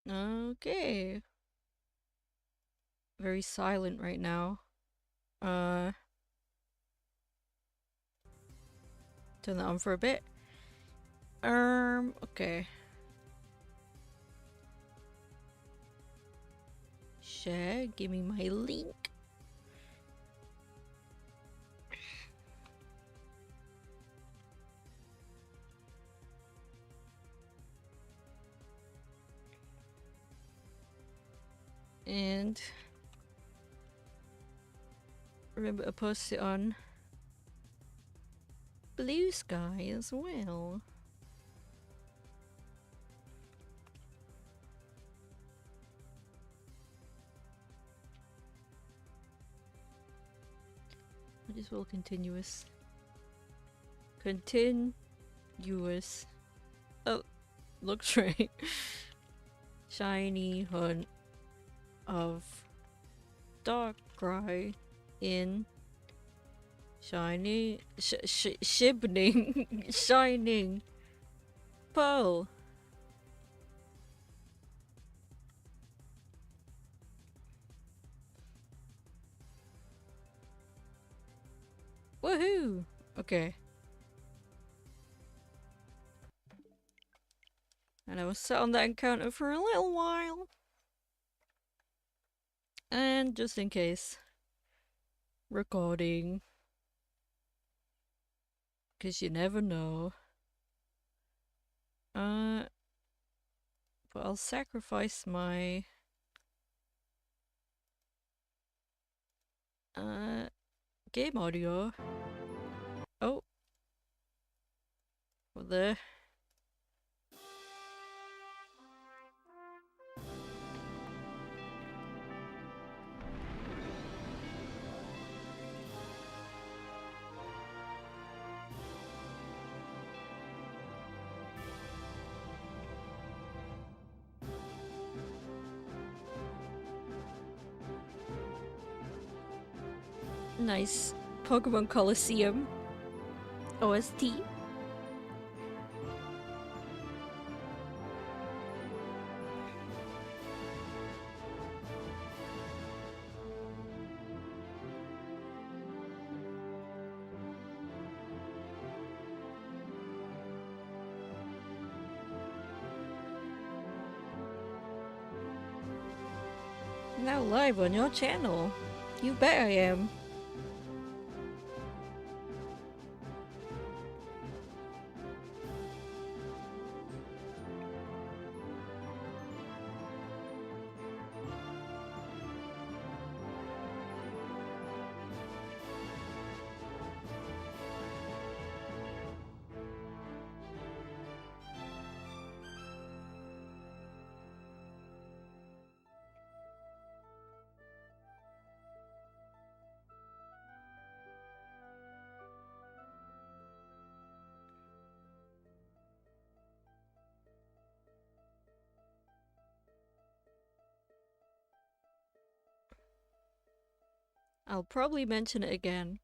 Okay. Very silent right now. Uh, Turn that on for a bit. Okay. Share, give me my link. And remember to post it on Blue Sky as well. What is well continuous? Continuous. Oh, looks right. Shiny hunt of Darkrai in shiny shibning shining pearl. Woohoo! Okay. And I was set on that encounter for a little while. And just in case, recording. Because you never know. But I'll sacrifice my game audio. Oh. Well, there. Nice Pokemon Coliseum OST. Now live on your channel. You bet I am. I'll probably mention it again.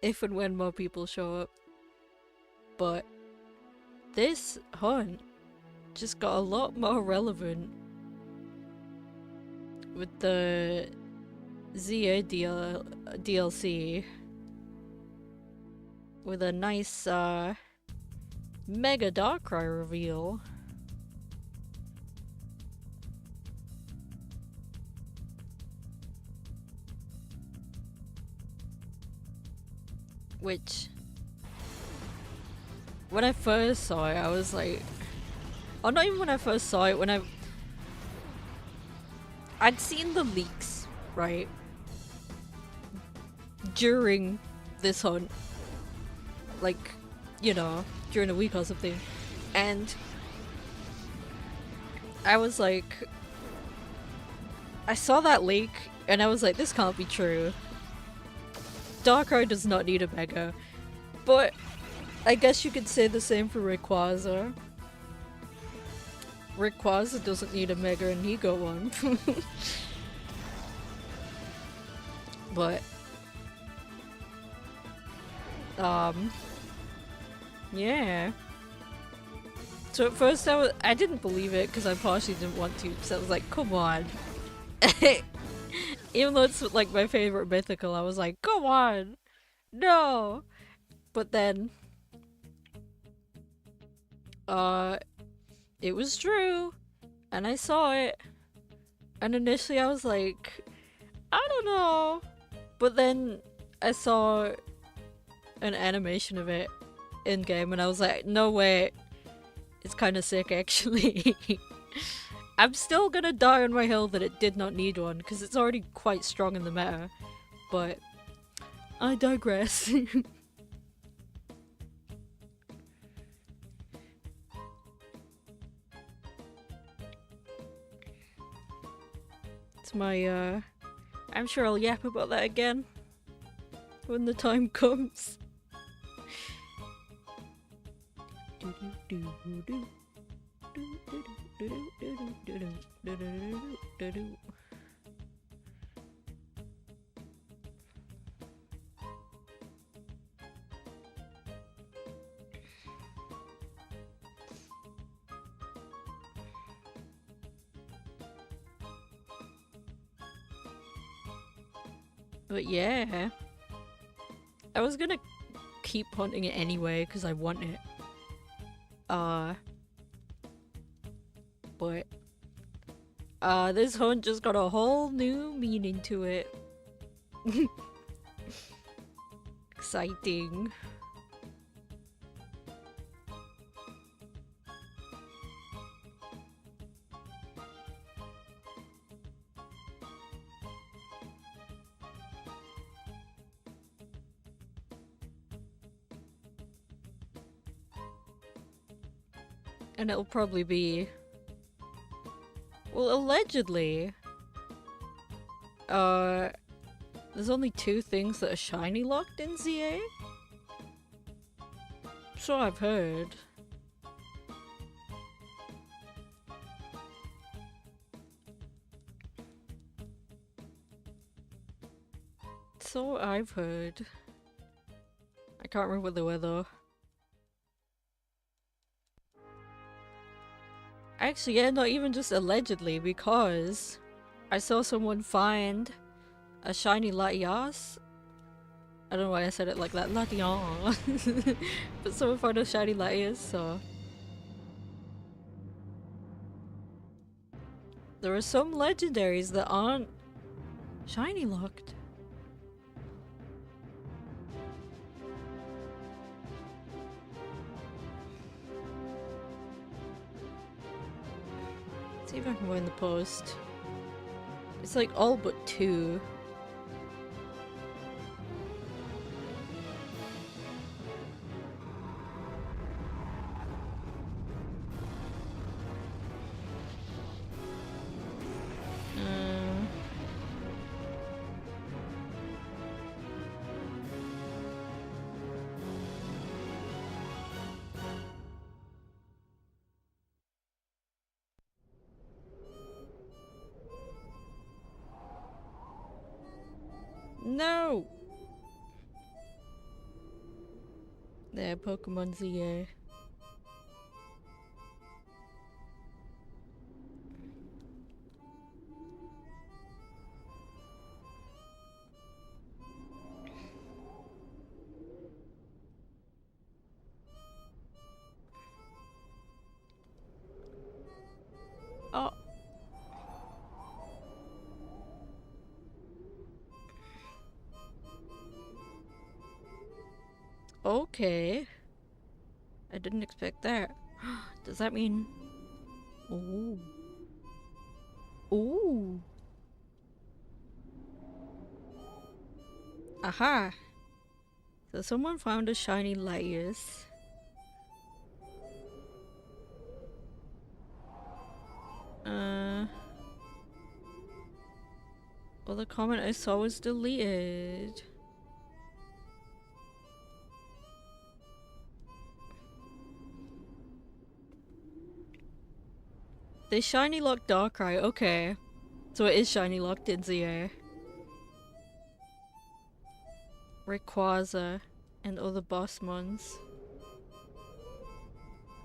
If and when more people show up. But this hunt just got a lot more relevant with the DLC with a nice Mega Darkrai reveal. Which, when I first saw it, I was like, oh, not even when I first saw it, I'd seen the leaks, right? During this hunt. Like, you know, during a week or something. And I was like, I saw that leak and I was like, this can't be true. Darkrai does not need a Mega. But I guess you could say the same for Rayquaza. Rayquaza doesn't need a Mega and he got one. But yeah. So at first I didn't believe it because I partially didn't want to, because I was like, come on. Even though it's like my favorite mythical, I was like, come on, no. But then, uh, it was true, and I saw it, and initially I was like, I don't know. But then I saw an animation of it in game, and I was like, no way, it's kind of sick actually. I'm still gonna die on my hill that it did not need one, because it's already quite strong in the meta, but I digress. It's my, I'm sure I'll yap about that again when the time comes. But yeah, I was gonna keep hunting it anyway because I want it. But this hunt just got a whole new meaning to it. Exciting. And it'll probably be... Well, allegedly... There's only 2 things that are shiny locked in ZA? So I've heard. So I've heard. I can't remember what they were though. Actually, yeah, not even just allegedly, because I saw someone find a shiny Latias. I don't know why I said it like that, Latias. But someone found a shiny Latias, so... There are some legendaries that aren't shiny locked. Let's see if I can find the post. It's like all but 2. No! There, Pokemon ZA. Oh. Okay. I didn't expect that. Does that mean... Ooh. Ooh. Aha! So someone found a shiny Latias. Well, the comment I saw was deleted. They shiny locked Darkrai, okay. So it is shiny locked in ZA. Rayquaza and other boss mons.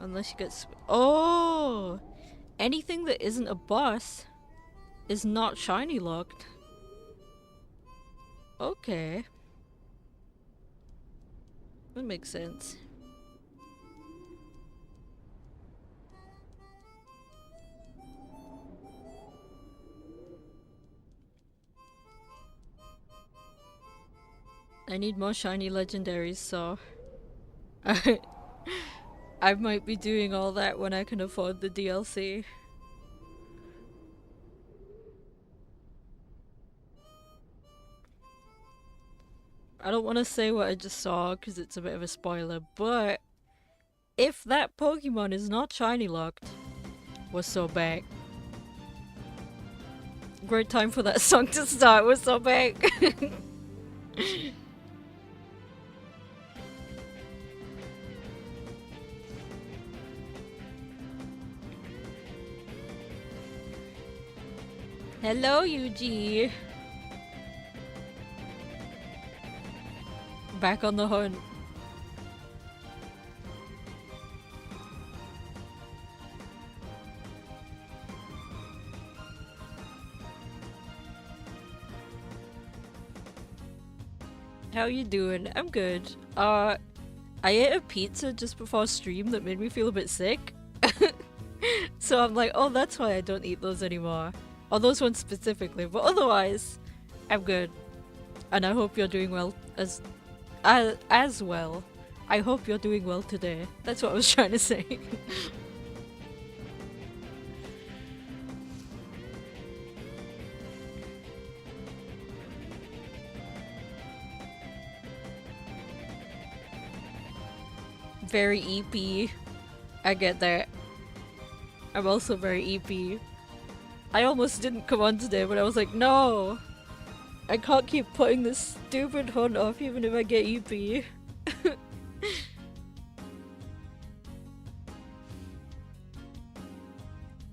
Unless you get oh! Anything that isn't a boss is not shiny locked. Okay. That makes sense. I need more shiny legendaries, so I might be doing all that when I can afford the DLC. I don't want to say what I just saw because it's a bit of a spoiler, but if that Pokemon is not shiny locked, we're so back. Great time for that song to start, we're so back. Hello, Yuji. Back on the hunt. How you doing? I'm good. I ate a pizza just before stream that made me feel a bit sick. So I'm like, oh, that's why I don't eat those anymore. Or those ones specifically, but otherwise, I'm good. And I hope you're doing well as well. I hope you're doing well today. That's what I was trying to say. Very EP. I get that. I'm also very EP. I almost didn't come on today, but I was like, no! I can't keep putting this stupid hunt off even if I get EP.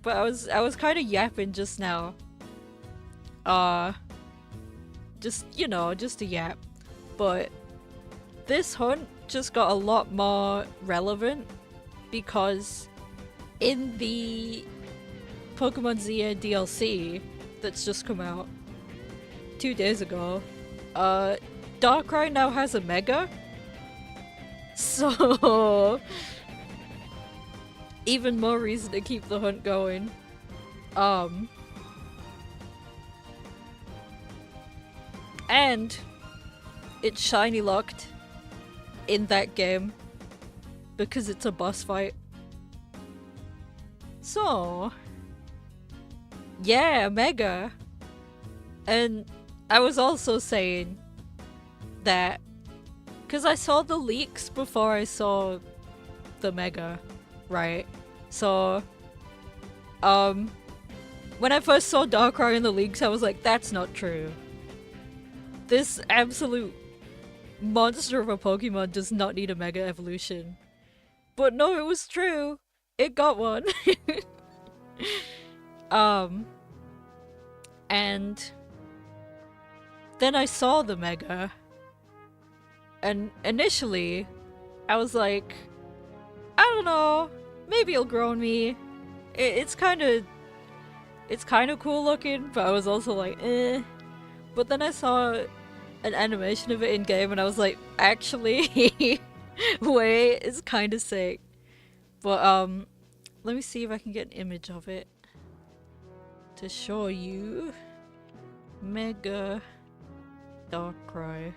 But I was kind of yapping just now. Just, you know, just a yap. But this hunt just got a lot more relevant because in the Pokemon ZA DLC that's just come out 2 days ago, Darkrai now has a Mega. So even more reason to keep the hunt going. And it's shiny locked in that game because it's a boss fight. So yeah, Mega. And I was also saying that because I saw the leaks before I saw the Mega, right? So when I first saw Darkrai in the leaks, I was like, that's not true. This absolute monster of a Pokemon does not need a Mega Evolution. But no, it was true. It got one. And then I saw the Mega. And initially, I was like, I don't know, maybe it'll grow on me. It's kind of cool looking, but I was also like, eh. But then I saw an animation of it in game, and I was like, actually, wait, it's kind of sick. But let me see if I can get an image of it to show you. Mega Darkrai.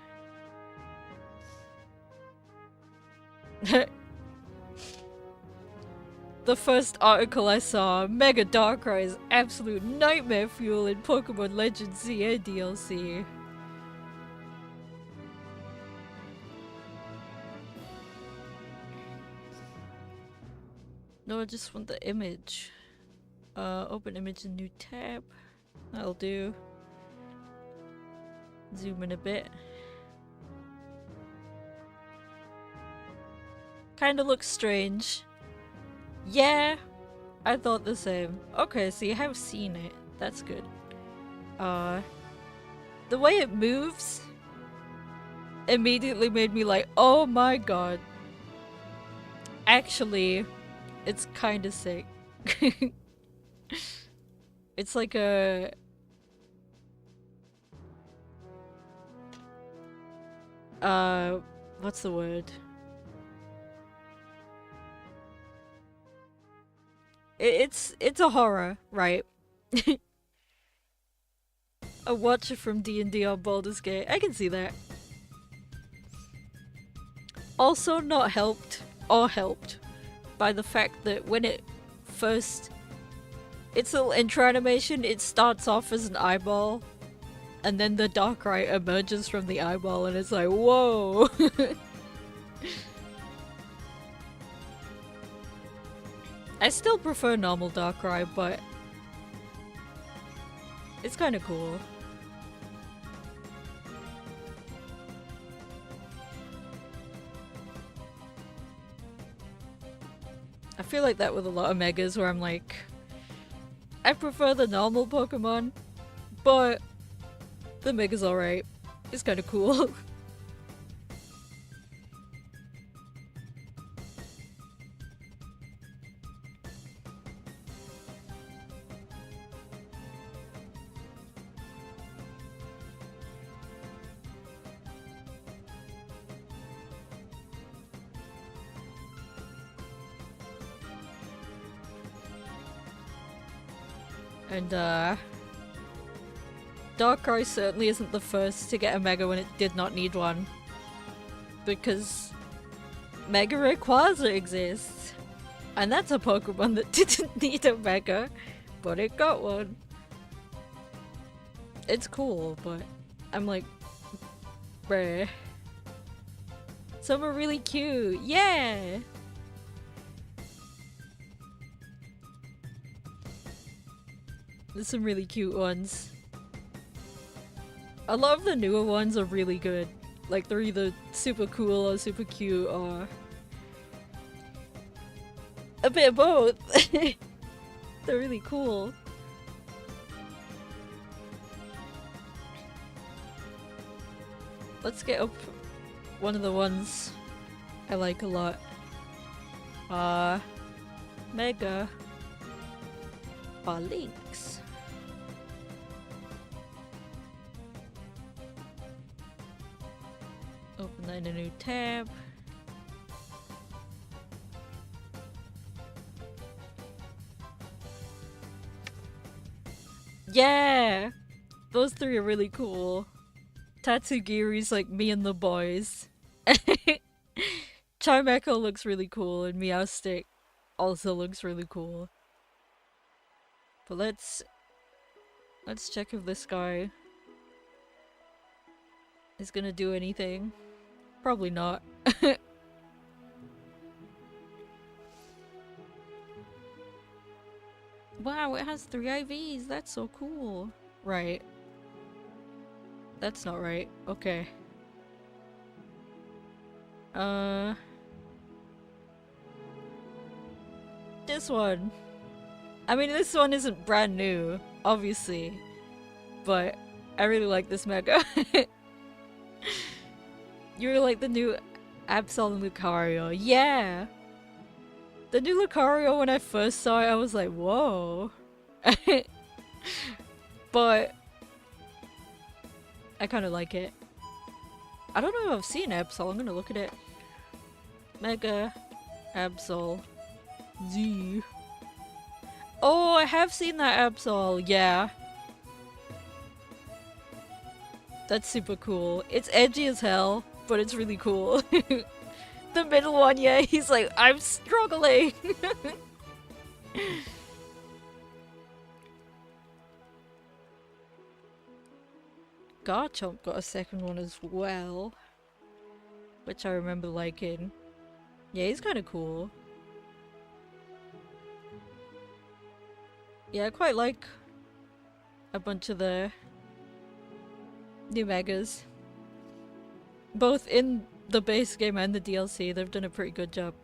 The first article I saw, Mega Darkrai is absolute nightmare fuel in Pokemon Legends ZA DLC. No, I just want the image. Open image in new tab. That'll do. Zoom in a bit. Kinda looks strange. Yeah, I thought the same. Okay, so you have seen it. That's good. The way it moves immediately made me like, oh my god. Actually, It's kind of sick. It's like a... what's the word? It's a horror, right? A watcher from D&D on Baldur's Gate. I can see that. Also not helped, or helped, by the fact that when it first... Its little intro animation, it starts off as an eyeball, and then the Darkrai emerges from the eyeball, and it's like, whoa! I still prefer normal Darkrai, but it's kind of cool. I feel like that with a lot of Megas where I'm like, I prefer the normal Pokemon, but the Mega's alright. It's kind of cool. And Darkrai certainly isn't the first to get a Mega when it did not need one. Because Mega Rayquaza exists. And that's a Pokemon that didn't need a Mega, but it got one. It's cool, but I'm like, bruh. Some are really cute, yeah! There's some really cute ones. A lot of the newer ones are really good. Like, they're either super cool or super cute or... a bit of both. They're really cool. Let's get up one of the ones I like a lot. Mega Links. Open that in a new tab. Yeah! Those three are really cool. Tatsugiri's like me and the boys. Chimecho looks really cool and Meowstic also looks really cool. But let's check if this guy is gonna do anything. Probably not. Wow, it has 3 IVs. That's so cool. Right. That's not right. Okay. This one. I mean, this one isn't brand new, obviously. But I really like this Mega. You're like the new Absol and Lucario. Yeah! The new Lucario, when I first saw it, I was like, whoa. But I kind of like it. I don't know if I've seen Absol. I'm gonna look at it. Mega Absol Z. Oh, I have seen that Absol. Yeah. That's super cool. It's edgy as hell, but it's really cool. The middle one, yeah, he's like, I'm struggling. Garchomp got a second one as well, which I remember liking. Yeah, he's kind of cool. Yeah, I quite like a bunch of the new Megas. Both in the base game and the DLC, they've done a pretty good job.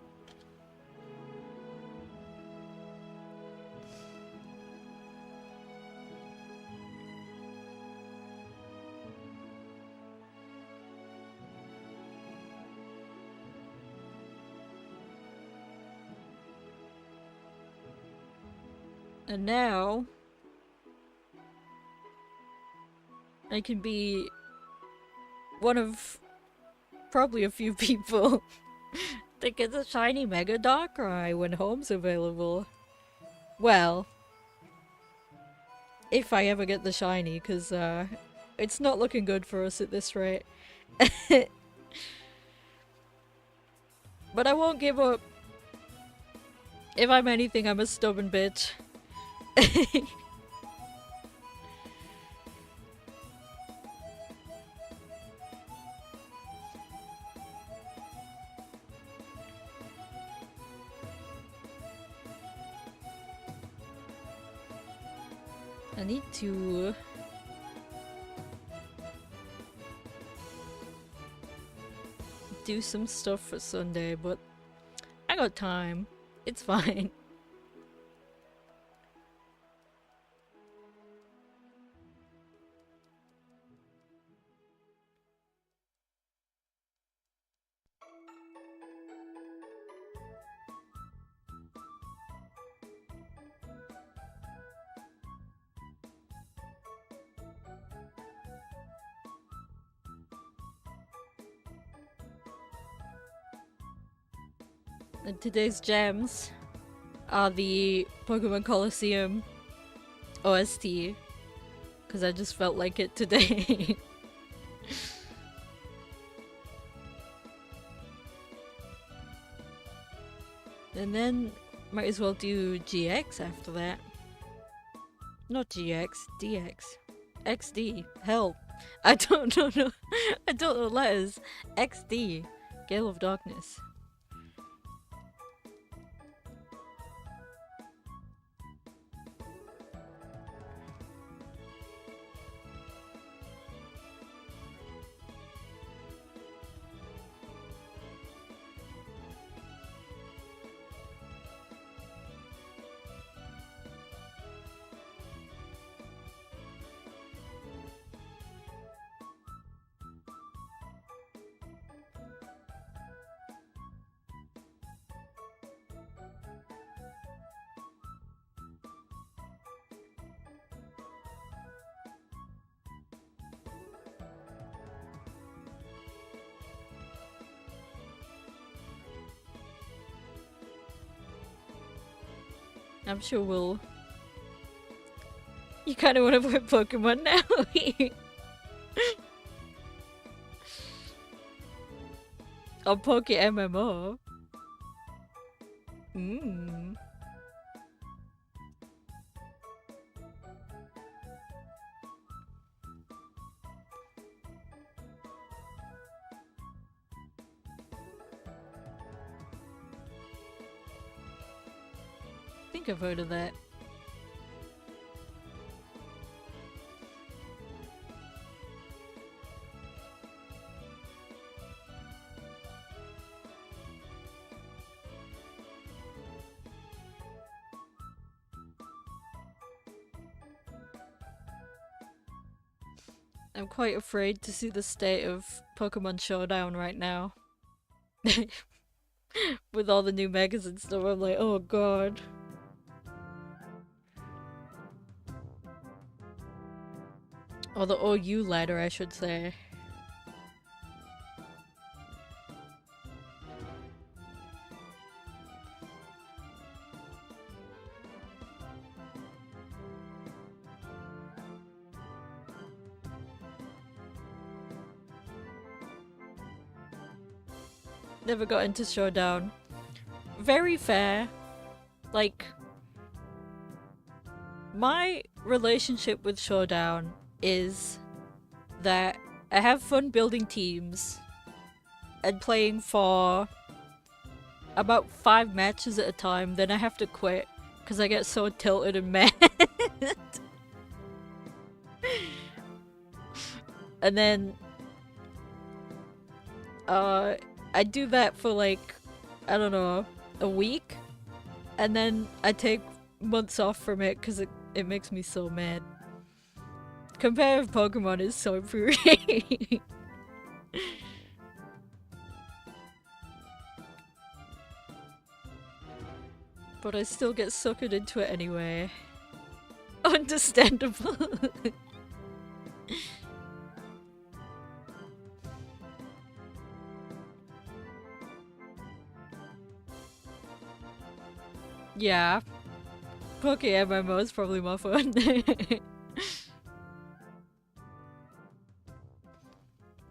And now I can be one of probably a few people that gets a shiny Mega Darkrai when home's available. Well, if I ever get the shiny, because it's not looking good for us at this rate. But I won't give up. If I'm anything, I'm a stubborn bitch. I need to do some stuff for Sunday, but I got time. It's fine. And today's gems are the Pokemon Colosseum OST, because I just felt like it today. And then might as well do GX after that. Not GX, DX. XD. Hell. I don't know. I don't know letters. XD. Gale of Darkness. I'm sure we'll... You kinda wanna play Pokemon now? On Poke MMO? I think I've heard of that. I'm quite afraid to see the state of Pokemon Showdown right now. With all the new megas and stuff, I'm like, oh god. Or the OU ladder, I should say. Never got into Showdown. Very fair. Like, my relationship with Showdown is that I have fun building teams and playing for about 5 matches at a time, then I have to quit because I get so tilted and mad. And then I do that for like, I don't know, a week, and then I take months off from it because it makes me so mad. Competitive Pokemon is so infuriating. But I still get suckered into it anyway. Understandable. Yeah. Okay, MMO is probably more fun.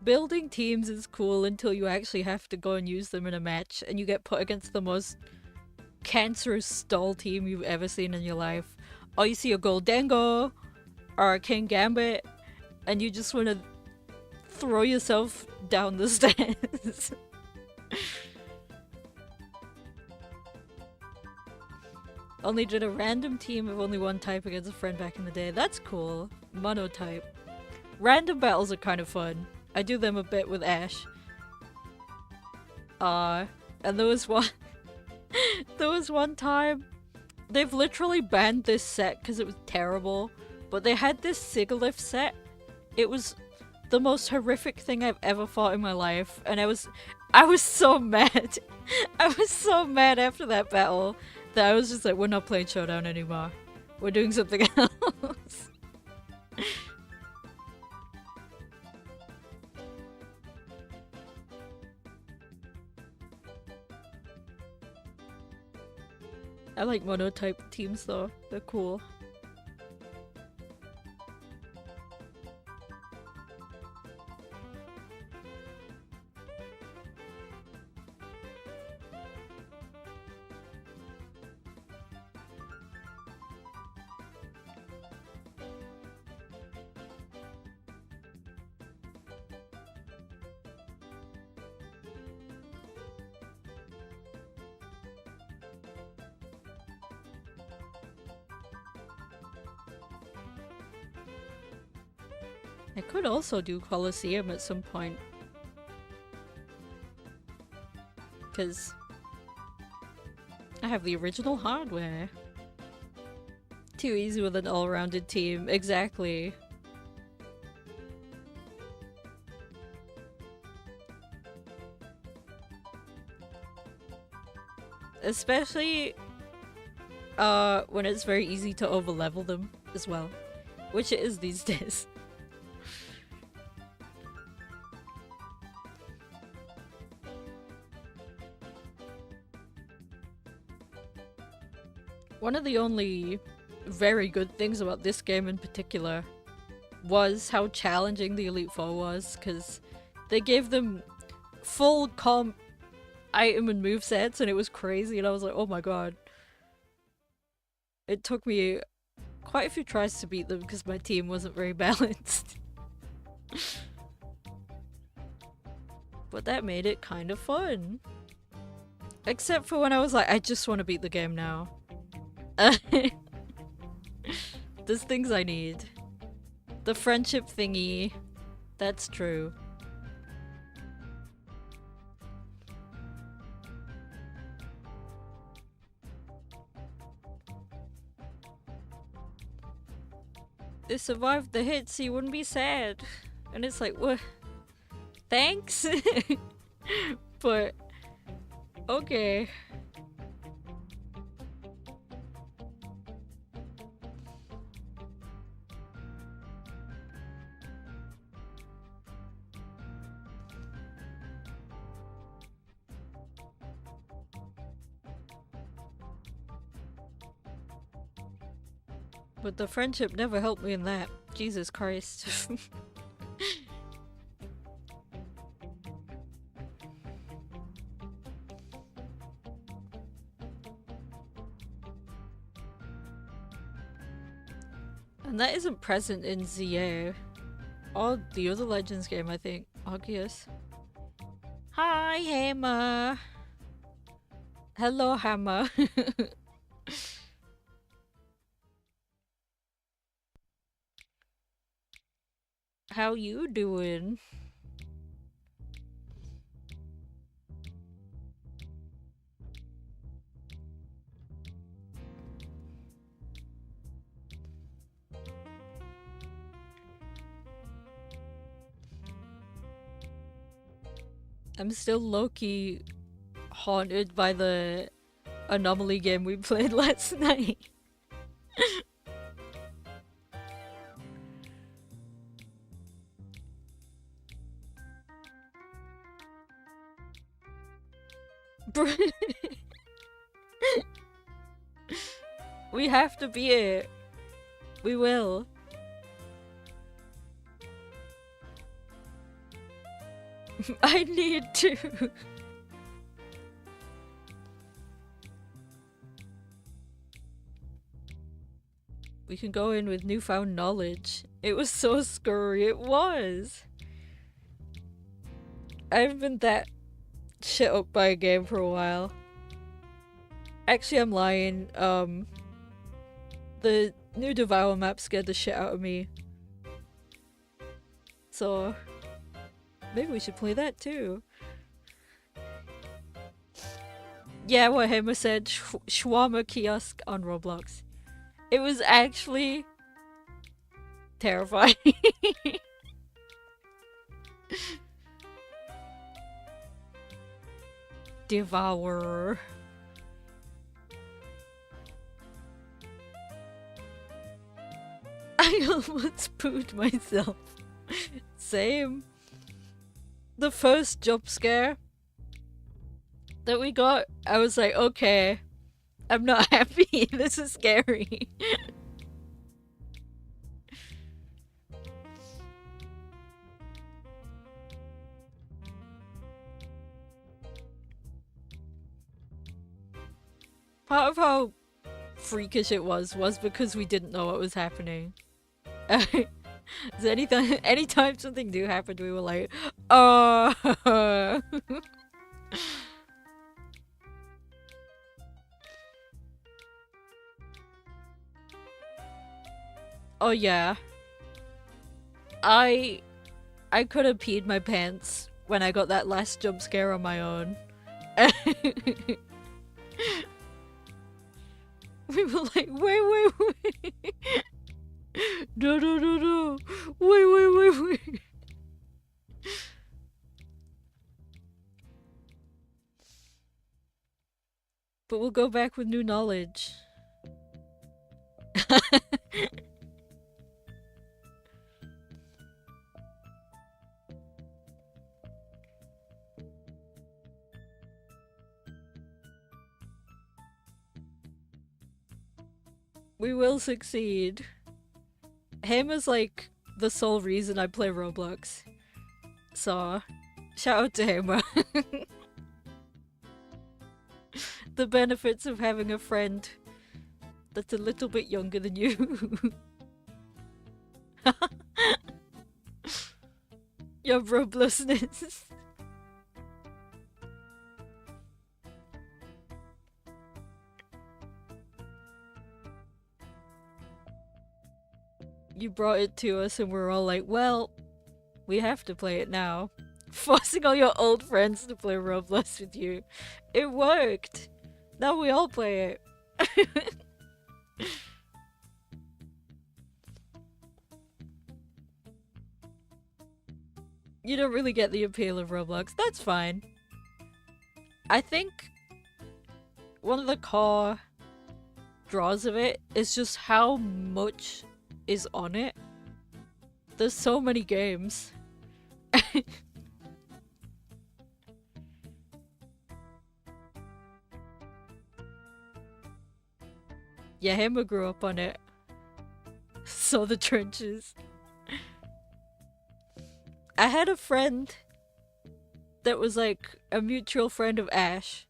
Building teams is cool until you actually have to go and use them in a match and you get put against the most cancerous stall team you've ever seen in your life. Or you see a Goldango or a King Gambit and you just want to throw yourself down the stairs. Only did a random team of only one type against a friend back in the day. That's cool. Monotype. Random battles are kind of fun. I do them a bit with Ash. And there was one there was one time they've literally banned this set because it was terrible, but they had this Sigalith set. It was the most horrific thing I've ever fought in my life, and I was so mad. I was so mad after that battle that I was just like, we're not playing Showdown anymore. We're doing something else. I like monotype teams though, they're cool. I could also do Colosseum at some point. Because I have the original hardware. Too easy with an all-rounded team, exactly. Especially when it's very easy to overlevel them as well. Which it is these days. One of the only very good things about this game in particular was how challenging the Elite Four was, because they gave them full comp item and movesets and it was crazy, and I was like, oh my god. It took me quite a few tries to beat them because my team wasn't very balanced. But that made it kind of fun. Except for when I was like, I just want to beat the game now. There's things I need. The friendship thingy. That's true. They survived the hit, so you wouldn't be sad. And it's like, what? Thanks? But, okay. But the friendship never helped me in that. Jesus Christ. And that isn't present in ZA. Or the other Legends game, I think. Arceus. Hi, Hammer! Hello, Hammer. How you doing? I'm still low-key haunted by the Anomaly game we played last night. We have to be it. We will. I need to. We can go in with newfound knowledge. It was so scurry, it was. I haven't been that shit up by a game for a while. Actually, I'm lying. The new Devour map scared the shit out of me. So, maybe we should play that too. Yeah, what Hema said, shawarma kiosk on Roblox. It was actually terrifying. Devour. I almost pooed myself. Same. The first jump scare that we got, I was like, okay, I'm not happy. This is scary. Part of how freakish it was because we didn't know what was happening. So anytime something new happened, we were like, oh. Oh yeah. I could have peed my pants when I got that last jump scare on my own. We were like, wait. No. Wait. But we'll go back with new knowledge. We will succeed. Hema's like the sole reason I play Roblox. So, shout out to Hema. The benefits of having a friend that's a little bit younger than you. Your Robloxness. You brought it to us and we're all like, well, we have to play it now. Forcing all your old friends to play Roblox with you. It worked! Now we all play it. You don't really get the appeal of Roblox. That's fine. I think one of the core draws of it is just how much is on it. There's so many games. Yeah, Hema grew up on it. Saw the trenches. I had a friend that was like a mutual friend of Ash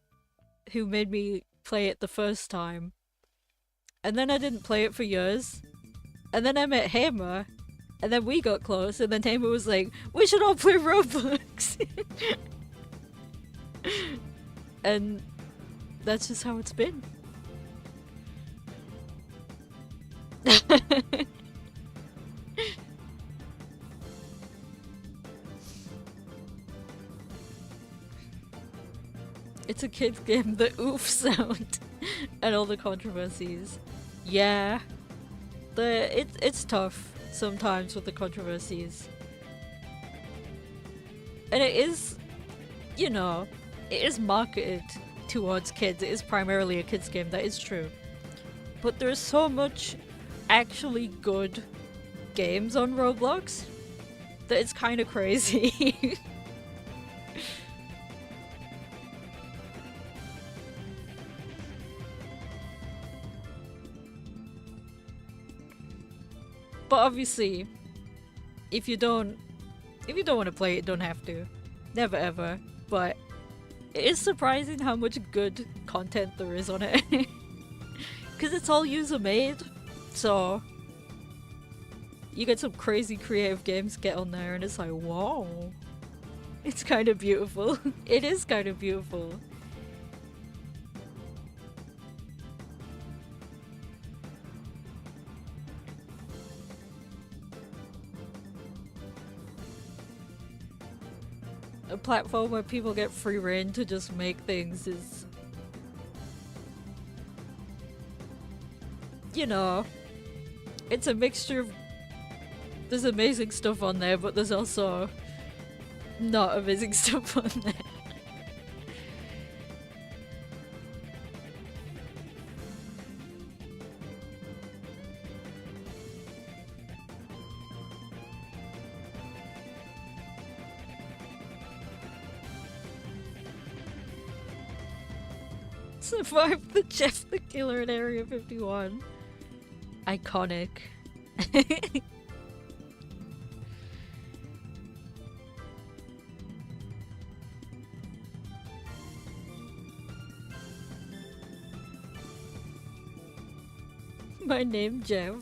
who made me play it the first time. And then I didn't play it for years. And then I met Hema, and then we got close, and then Hema was like, we should all play Roblox! And that's just how it's been. It's a kid's game, the oof sound, and all the controversies. Yeah. It's tough sometimes with the controversies. And it is, you know, it is marketed towards kids. It is primarily a kids game, that is true. But there's so much actually good games on Roblox that it's kind of crazy. But obviously, if you don't want to play it, don't have to. Never ever. But it is surprising how much good content there is on it. Because it's all user made, so you get some crazy creative games get on there and it's like, wow. It's kind of beautiful. It is kind of beautiful. A platform where people get free reign to just make things is, you know, it's a mixture of, there's amazing stuff on there, but there's also not amazing stuff on there. Survived the Jeff the Killer in Area 51. Iconic. My name, Jeff.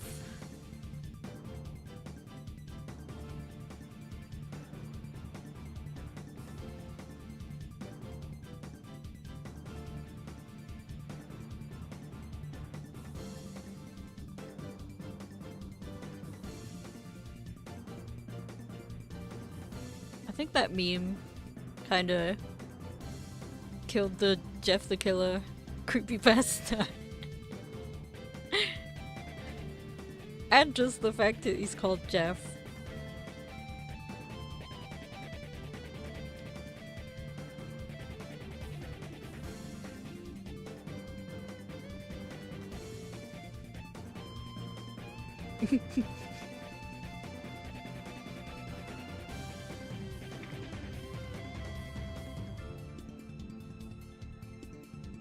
I think that meme kinda killed the Jeff the Killer creepypasta. And just the fact that he's called Jeff.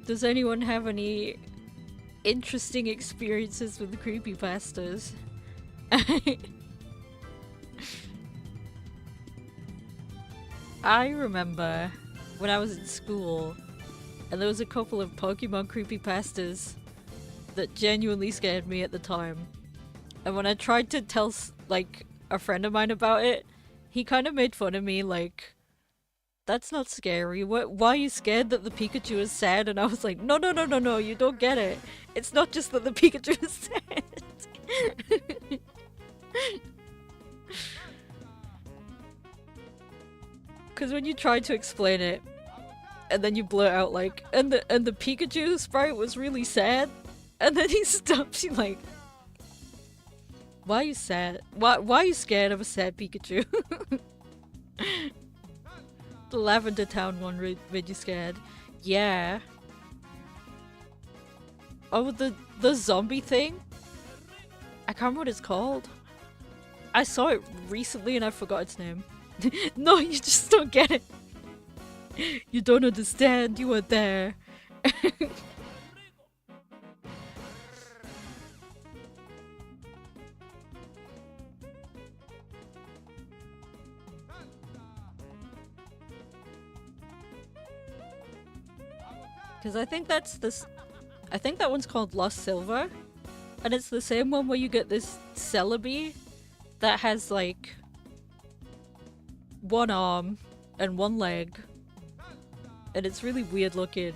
Does anyone have any interesting experiences with creepypastas? I remember when I was in school and there was a couple of Pokemon creepypastas that genuinely scared me at the time. And when I tried to tell like a friend of mine about it, he kind of made fun of me like, that's not scary. Why are you scared that the Pikachu is sad? And I was like, no, no, no, no, no, you don't get it. It's not just that the Pikachu is sad. Because when you try to explain it, and then you blurt out like, and the Pikachu sprite was really sad, and then he stops you like, why are you sad? Why are you scared of a sad Pikachu? The Lavender Town one made you scared. Yeah. Oh, the zombie thing? I can't remember what it's called. I saw it recently and I forgot its name. No, you just don't get it. You don't understand, you were there. Because I think that's this. I think that one's called Lost Silver. And it's the same one where you get this Celebi that has like one arm and one leg. And it's really weird looking.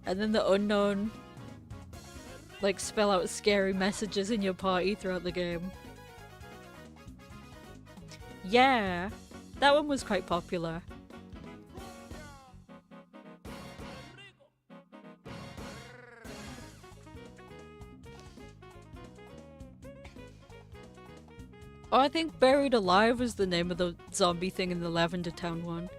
And then the unknown like spell out scary messages in your party throughout the game. Yeah, that one was quite popular. Oh, I think Buried Alive was the name of the zombie thing in the Lavender Town one.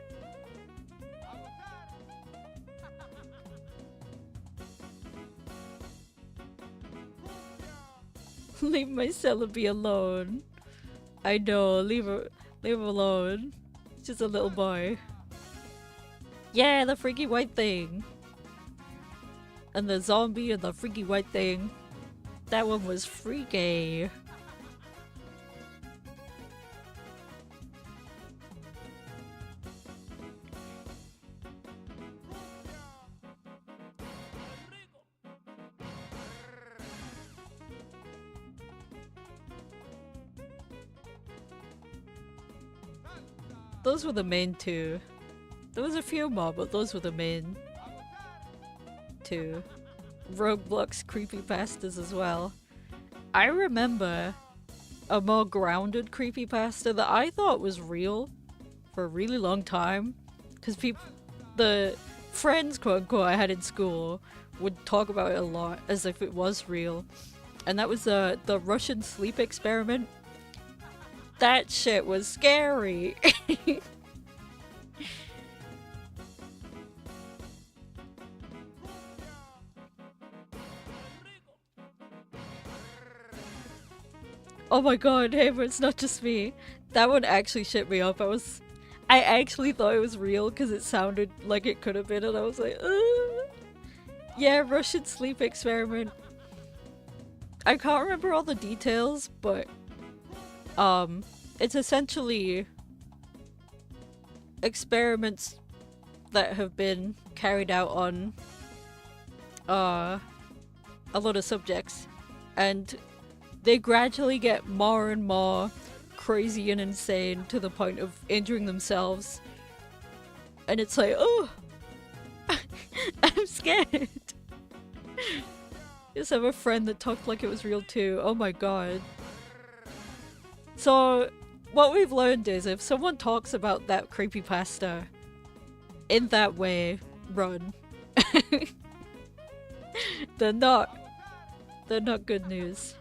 Leave my Celebi alone. I know, leave her alone. It's just a little boy. Yeah, the freaky white thing. And the zombie and the freaky white thing. That one was freaky. Those were the main two. There was a few more, but those were the main two. Roblox creepypastas as well. I remember a more grounded creepypasta that I thought was real for a really long time. Because the friends, quote unquote, I had in school would talk about it a lot as if it was real. And that was the Russian sleep experiment. That shit was scary. Oh my god, hey, but it's not just me. That one actually shit me up. I actually thought it was real because it sounded like it could have been, and I was like, yeah, Russian sleep experiment. I can't remember all the details, but it's essentially experiments that have been carried out on a lot of subjects, and they gradually get more and more crazy and insane to the point of injuring themselves. And it's like, oh, I'm scared. Just have a friend that talked like it was real too. Oh my god. So, what we've learned is if someone talks about that creepypasta in that way, run. They're not good news.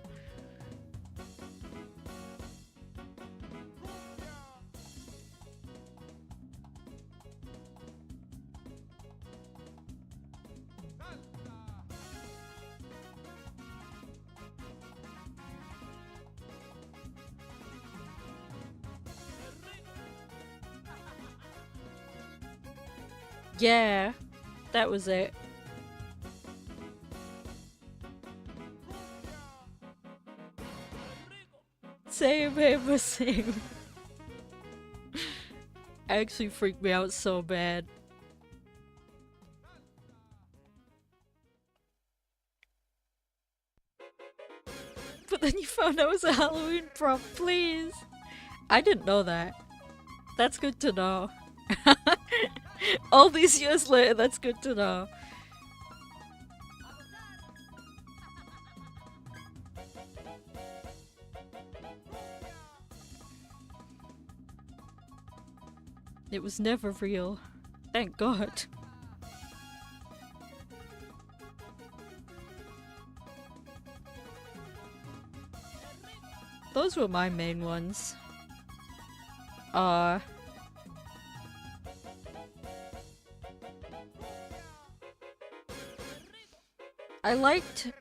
Yeah, that was it. Same, Ava, same. Actually freaked me out so bad. But then you found out it was a Halloween prop, please! I didn't know that. That's good to know. All these years later, that's good to know. It was never real. Thank God. Those were my main ones. I liked...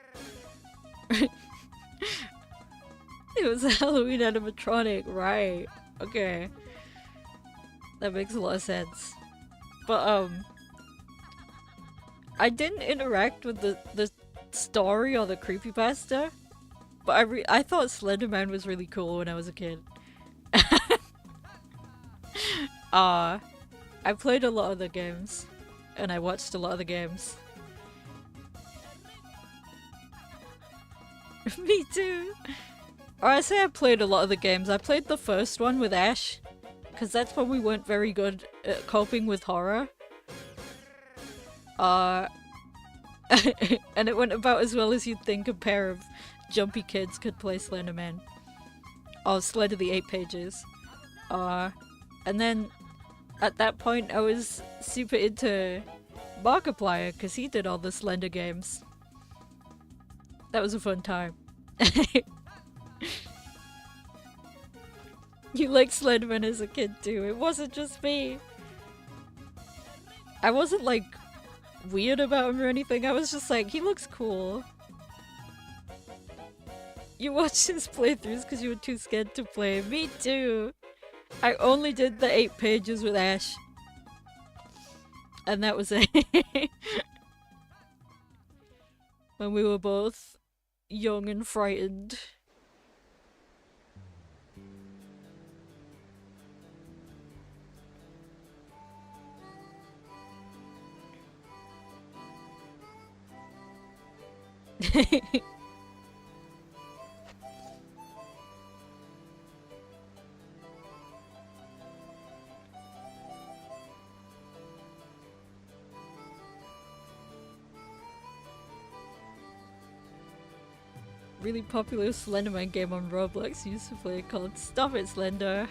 It was a Halloween animatronic, right. Okay. That makes a lot of sense. But, I didn't interact with the story or the creepypasta, but I thought Slender Man was really cool when I was a kid. I played a lot of the games, and I watched a lot of the games. Me too! Or I say I played a lot of the games. I played the first one with Ash, because that's when we weren't very good at coping with horror. And it went about as well as you'd think a pair of jumpy kids could play Slender Man. Or Slender the 8 Pages. And then at that point I was super into Markiplier because he did all the Slender games. That was a fun time. You liked Slenderman as a kid too. It wasn't just me. I wasn't like weird about him or anything. I was just like, he looks cool. You watched his playthroughs because you were too scared to play. Me too. I only did the 8 pages with Ash. And that was it. When we were both young and frightened. Really popular Slenderman game on Roblox used to play called Stop It Slender.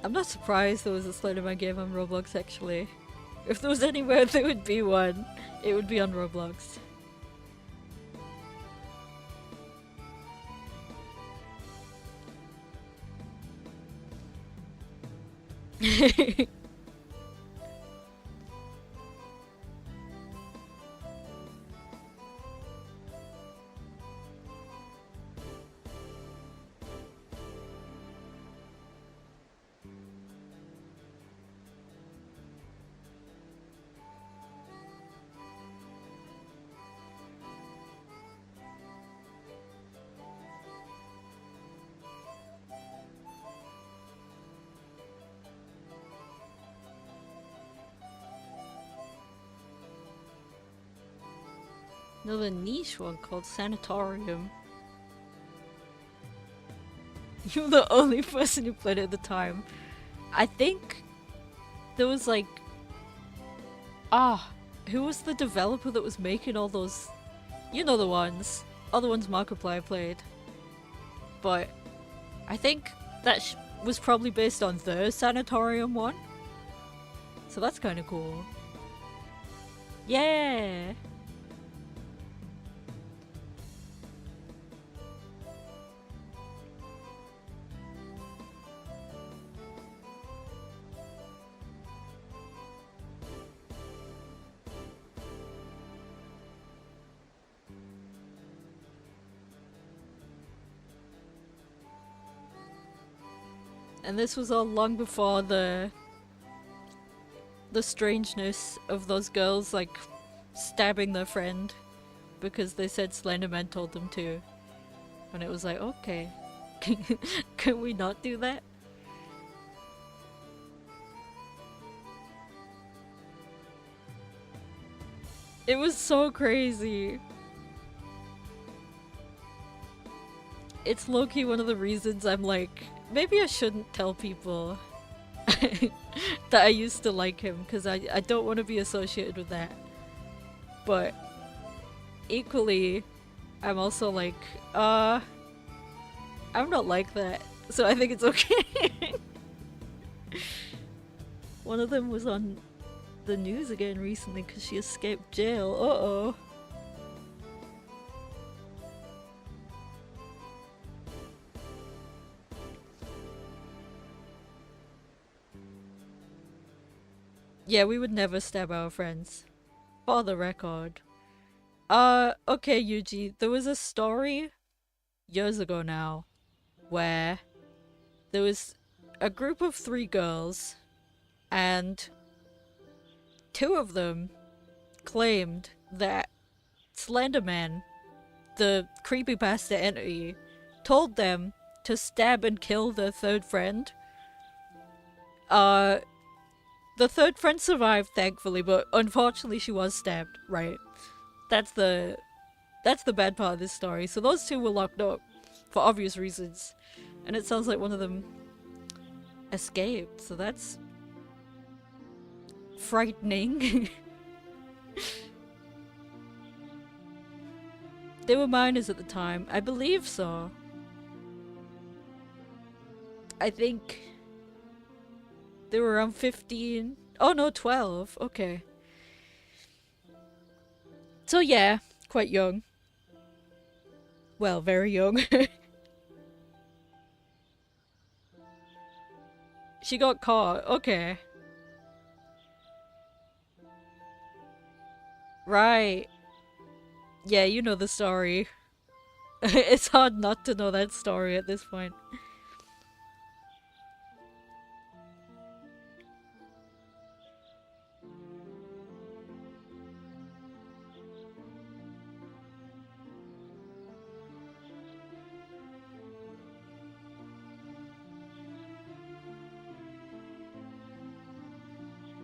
I'm not surprised there was a Slenderman game on Roblox actually. If there was anywhere there would be one, it would be on Roblox. Another niche one called Sanatorium. You were the only person who played it at the time. I think there was like... who was the developer that was making all those... You know the ones. All the ones Markiplier played. But I think that was probably based on the Sanatorium one. So that's kind of cool. Yeah! And this was all long before the strangeness of those girls like stabbing their friend because they said Slenderman told them to. And it was like, okay, can we not do that? It was so crazy. It's low-key one of the reasons I'm like, maybe I shouldn't tell people that I used to like him, because I don't want to be associated with that. But equally, I'm also like, I'm not like that, so I think it's okay. One of them was on the news again recently because she escaped jail. Uh-oh. Yeah, we would never stab our friends. For the record. Okay, Yuji, there was a story years ago now where there was a group of 3 girls and 2 of them claimed that Slenderman, the creepypasta entity, told them to stab and kill their 3rd friend. The 3rd friend survived, thankfully, but unfortunately she was stabbed, right? That's the bad part of this story. So those 2 were locked up for obvious reasons. And it sounds like one of them escaped, so that's frightening. They were minors at the time. I believe so. I think they were around 15. Oh no, 12. Okay. So yeah, quite young. Well, very young. She got caught. Okay. Right. Yeah, you know the story. It's hard not to know that story at this point.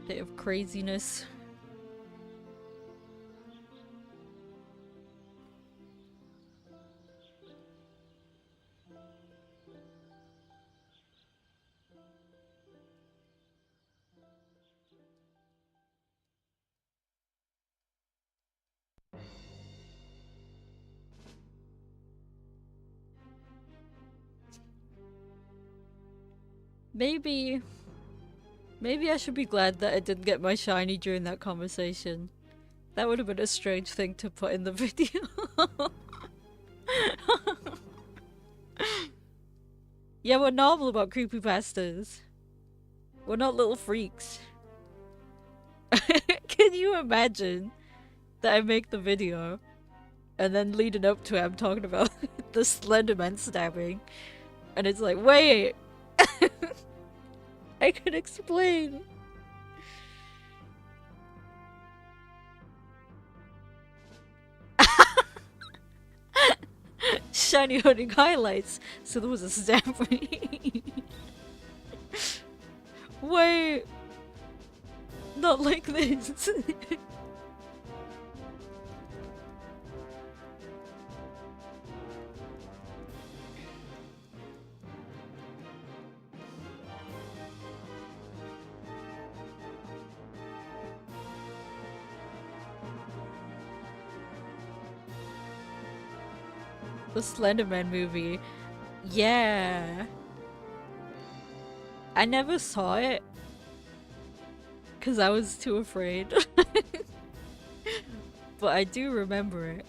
Bit of craziness. Maybe I should be glad that I didn't get my shiny during that conversation. That would have been a strange thing to put in the video. Yeah, we're normal about creepypastas. We're not little freaks. Can you imagine that I make the video and then leading up to it I'm talking about the Slenderman stabbing and it's like, wait! I can explain. Shiny holding highlights. So there was a stabbing. Wait. Not like this. The Slenderman movie. Yeah. I never saw it because I was too afraid. But I do remember it.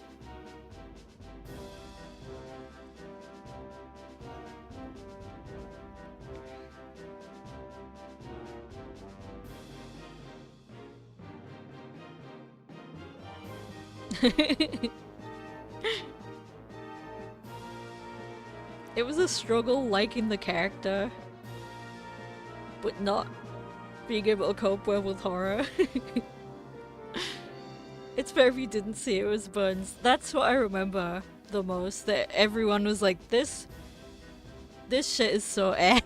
It was a struggle liking the character, but not being able to cope well with horror. It's better if you didn't see it was Buns. That's what I remember the most, that everyone was like, this shit is so ass.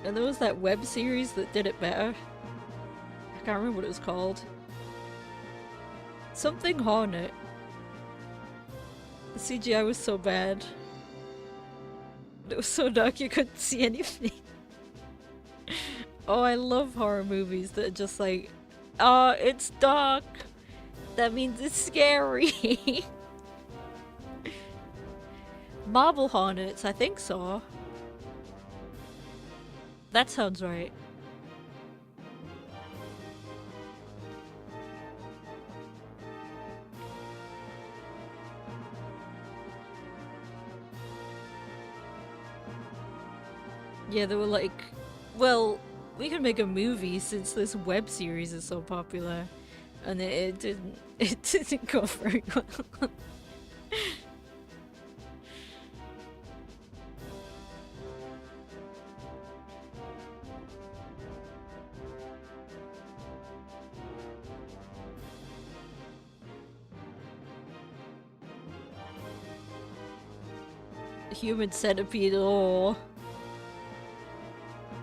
And there was that web series that did it better. I can't remember what it was called. Something Hornet. The CGI was so bad. It was so dark you couldn't see anything. Oh, I love horror movies that are just like, oh, it's dark. That means it's scary. Marble Hornets, I think so. That sounds right. Yeah, they were like, well, we can make a movie since this web series is so popular. And it didn't go very well. Human Centipede, oh.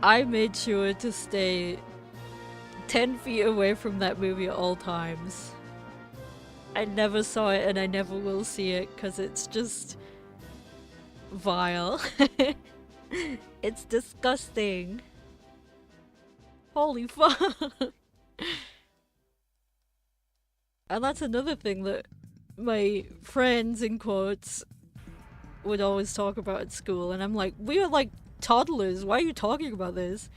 I made sure to stay 10 feet away from that movie at all times. I never saw it and I never will see it because it's just vile. It's disgusting. Holy fuck. And that's another thing that my friends, in quotes, would always talk about at school, and I'm like, we are like toddlers, why are you talking about this?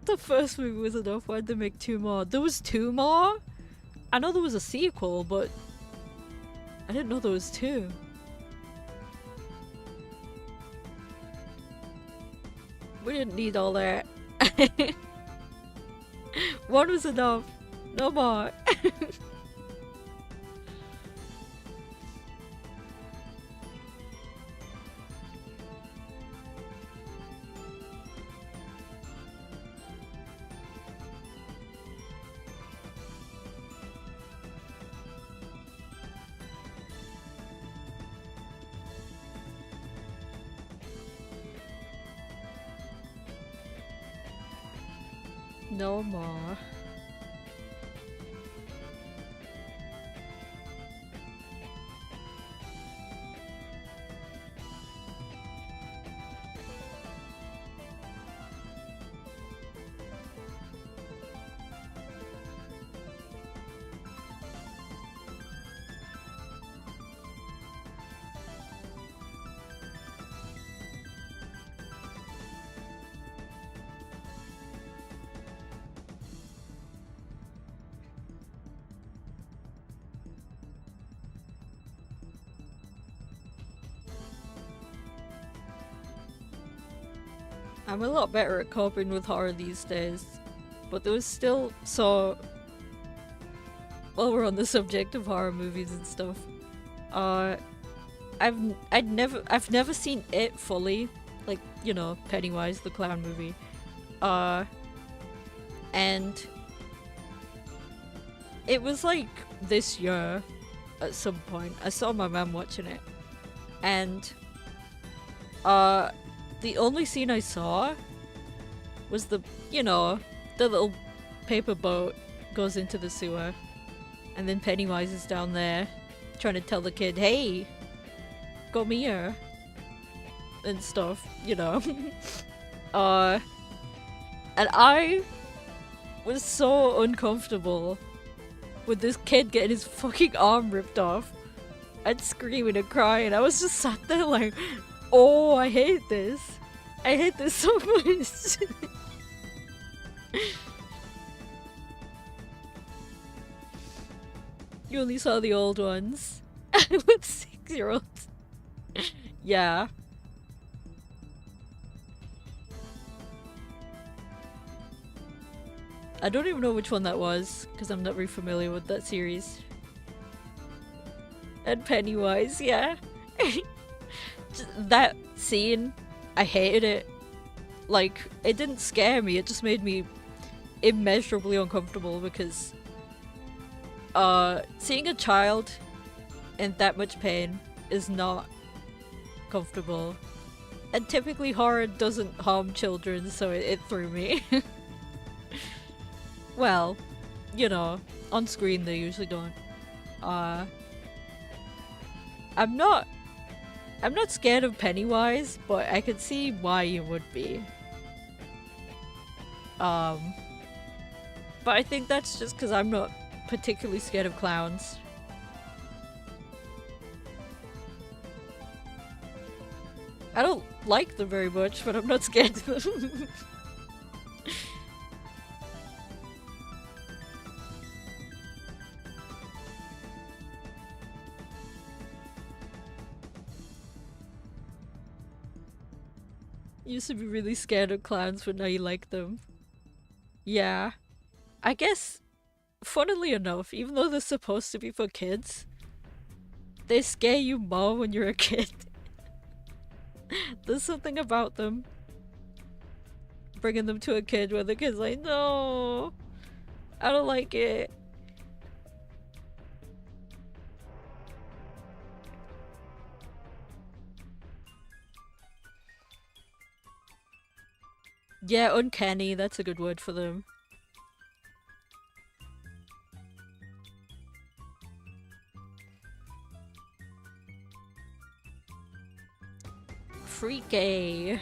The first movie was enough, why'd they make 2 more? There was 2 more? I know there was a sequel, but I didn't know there was 2. We didn't need all that. 1 was enough. No more. No more. I'm a lot better at coping with horror these days, but there was still while we're on the subject of horror movies and stuff, uh, I've never seen it fully, like, you know, Pennywise the clown movie, and it was like this year at some point. I saw my mom watching it, and the only scene I saw was the little paper boat goes into the sewer, and then Pennywise is down there trying to tell the kid, hey, come here, and stuff, you know. And I was so uncomfortable with this kid getting his fucking arm ripped off and screaming and crying. I was just sat there like, oh, I hate this. I hate this so much. You only saw the old ones. With 6-year-olds. Yeah. I don't even know which one that was, because I'm not very familiar with that series. And Pennywise, yeah. That scene, I hated it. Like, it didn't scare me, it just made me immeasurably uncomfortable because seeing a child in that much pain is not comfortable. And typically horror doesn't harm children, so it threw me. Well, you know, on screen they usually don't. I'm not scared of Pennywise, but I can see why you would be. But I think that's just because I'm not particularly scared of clowns. I don't like them very much, but I'm not scared of them. You used to be really scared of clowns, but now you like them. Yeah. I guess, funnily enough, even though they're supposed to be for kids, they scare you more when you're a kid. There's something about them. Bringing them to a kid where the kid's like, no, I don't like it. Yeah, uncanny, that's a good word for them. Freaky.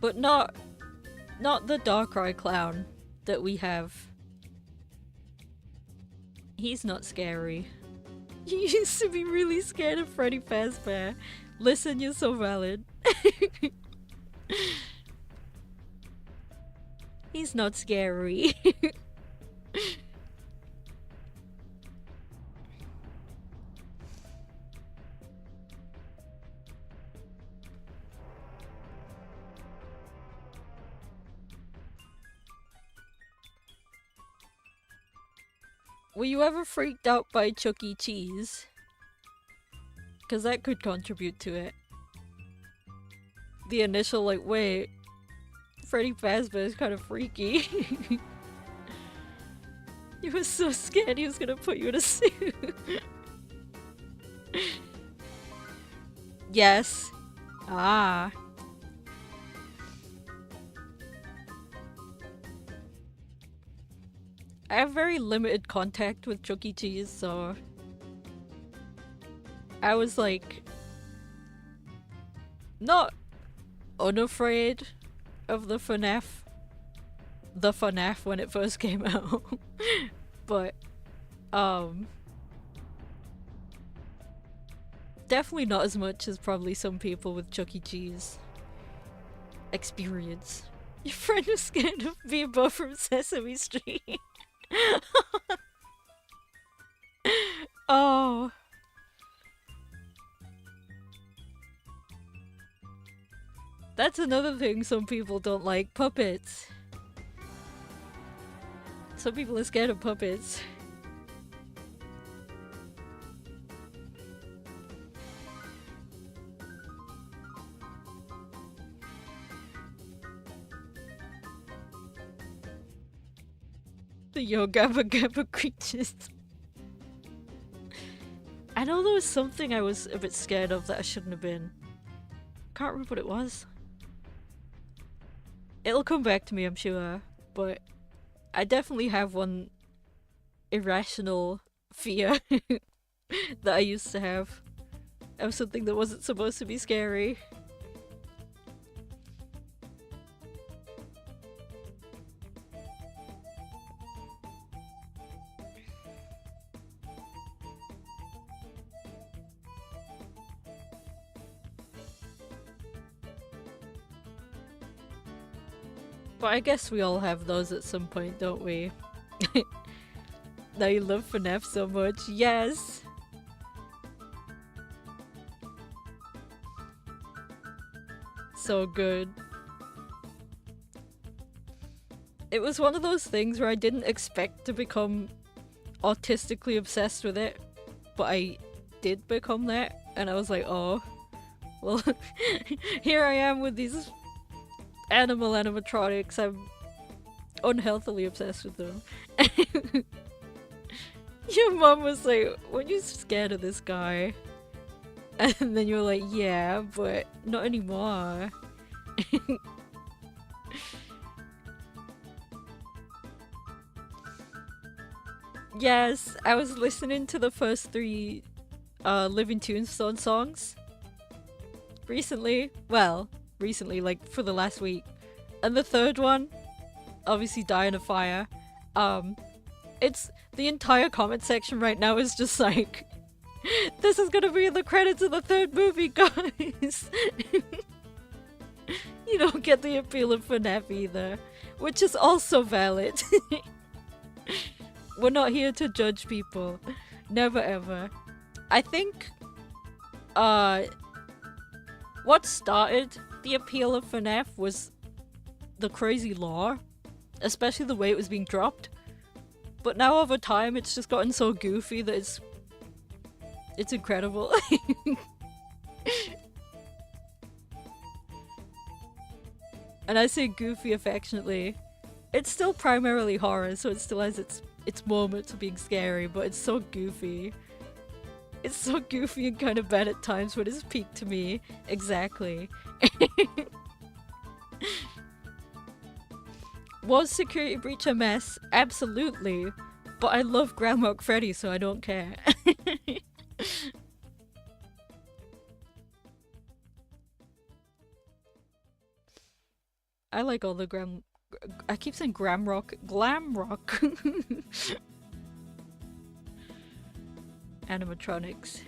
But not the Darkrai clown that we have. He's not scary. You used to be really scared of Freddy Fazbear. Listen, you're so valid. He's not scary. Were you ever freaked out by Chuck E. Cheese? Because that could contribute to it. The initial, like, wait, Freddy Fazbear is kind of freaky. You were so scared he was gonna put you in a suit. Yes. Ah. I have very limited contact with Chuck E. Cheese, so I was like not unafraid of the FNAF when it first came out. But definitely not as much as probably some people with Chuck E. Cheese experience. Your friend was scared of Bebo from Sesame Street. Oh. That's another thing some people don't like, puppets. Some people are scared of puppets. The Yo Gabba Gabba creatures. I know there was something I was a bit scared of that I shouldn't have been. Can't remember what it was. It'll come back to me, I'm sure, but I definitely have one irrational fear that I used to have of something that wasn't supposed to be scary. But I guess we all have those at some point, don't we? Now you love FNAF so much. Yes! So good. It was one of those things where I didn't expect to become autistically obsessed with it, but I did become that, and I was like, oh, well, here I am with these animal animatronics. I'm unhealthily obsessed with them. Your mom was like, "Weren't you scared of this guy?" And then you were like, "Yeah, but not anymore." Yes, I was listening to the first 3 Living Tombstone songs recently. Well, recently, like for the last week. And the third one, obviously Die in a Fire. It's the entire comment section right now is just like, this is gonna be in the credits of the third movie, guys. You don't get the appeal of FNAF either, which is also valid. We're not here to judge people. Never ever. I think, what started the appeal of FNAF was the crazy lore, especially the way it was being dropped. But now over time, it's just gotten so goofy that it's incredible. And I say goofy affectionately. It's still primarily horror, so it still has its moments of being scary, but it's so goofy. It's so goofy and kind of bad at times, but it's peaked to me. Exactly. Was Security Breach a mess? Absolutely. But I love Groundhog Freddy, so I don't care. I like all the I keep saying glam rock. Animatronics.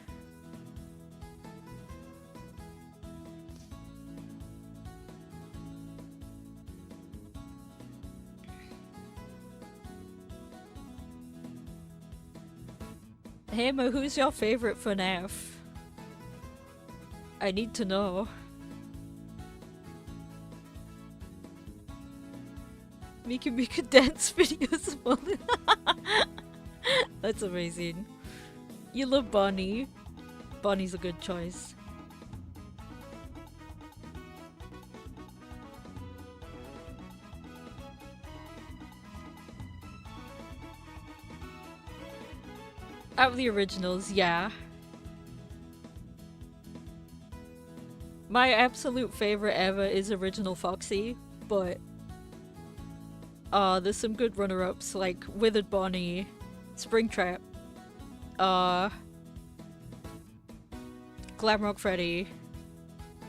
Hey Mo, who's your favorite FNAF? I need to know. Mika dance videos. That's amazing. You love Bonnie. Bonnie's a good choice. Out of the originals, yeah. My absolute favorite ever is original Foxy, but there's some good runner-ups like Withered Bonnie, Springtrap, Glamrock Freddy.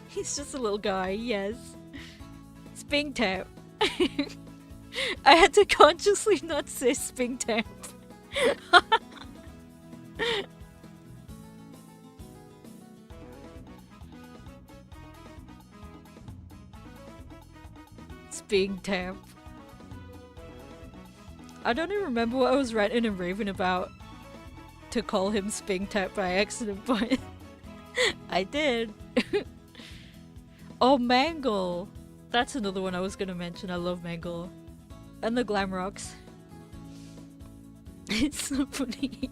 He's just a little guy, yes. Springtap. I had to consciously not say Springtap. Springtap. I don't even remember what I was ranting and raving about to call him Springtap by accident, but I did. Oh, Mangle! That's another one I was gonna mention. I love Mangle. And the Glamrocks. It's so funny.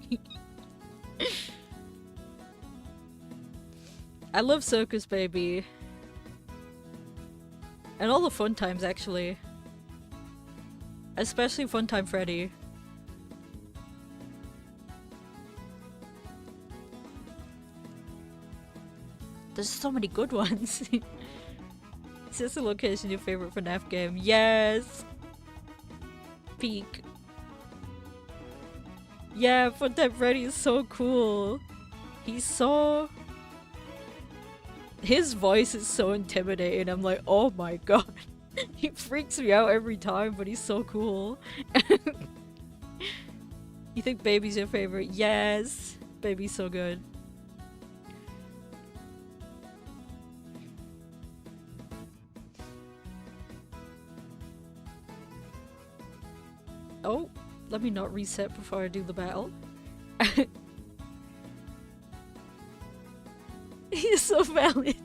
I love Circus Baby. And all the Fun Times, actually. Especially Funtime Freddy. There's so many good ones. Is this the location your favorite FNAF game? Yes! Peak. Yeah, Funtime Freddy is so cool. He's so... His voice is so intimidating. I'm like, oh my god. He freaks me out every time, but he's so cool. You think Baby's your favorite? Yes! Baby's so good. Oh, let me not reset before I do the battle. He's so valid.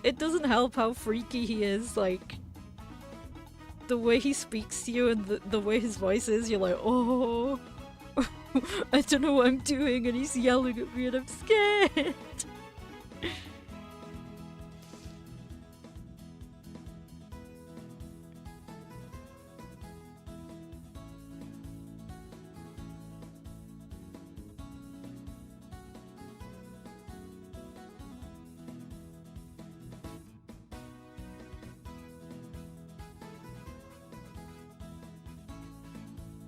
It doesn't help how freaky he is, like the way he speaks to you and the way his voice is, you're like, oh, I don't know what I'm doing, and he's yelling at me and I'm scared.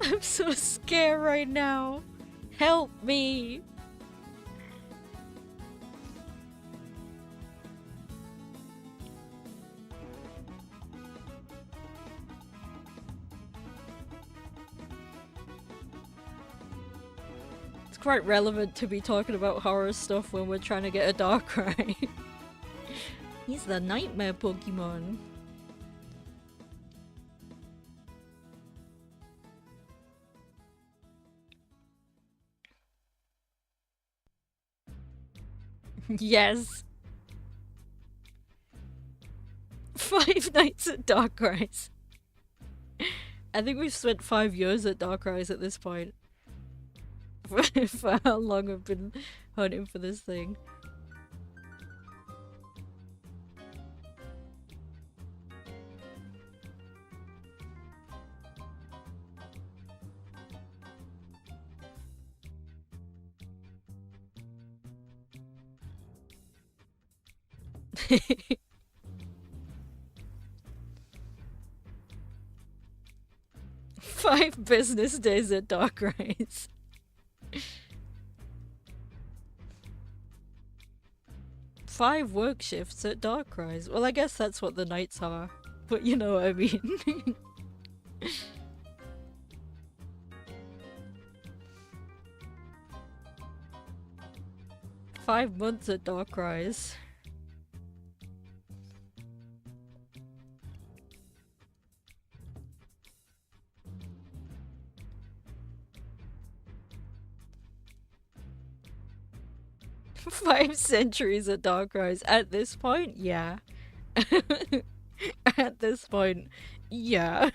I'm so scared right now. Help me. It's quite relevant to be talking about horror stuff when we're trying to get a Darkrai. He's the nightmare Pokemon. Yes. 5 nights at Darkrai's. I think we've spent 5 years at Darkrai's at this point. For how long I've been hunting for this thing. Five business days at Darkrai's. 5 work shifts at Darkrai's. Well, I guess that's what the nights are. But you know what I mean. 5 months at Darkrai's. Five centuries at Darkrai's. At this point, yeah. At this point, yeah.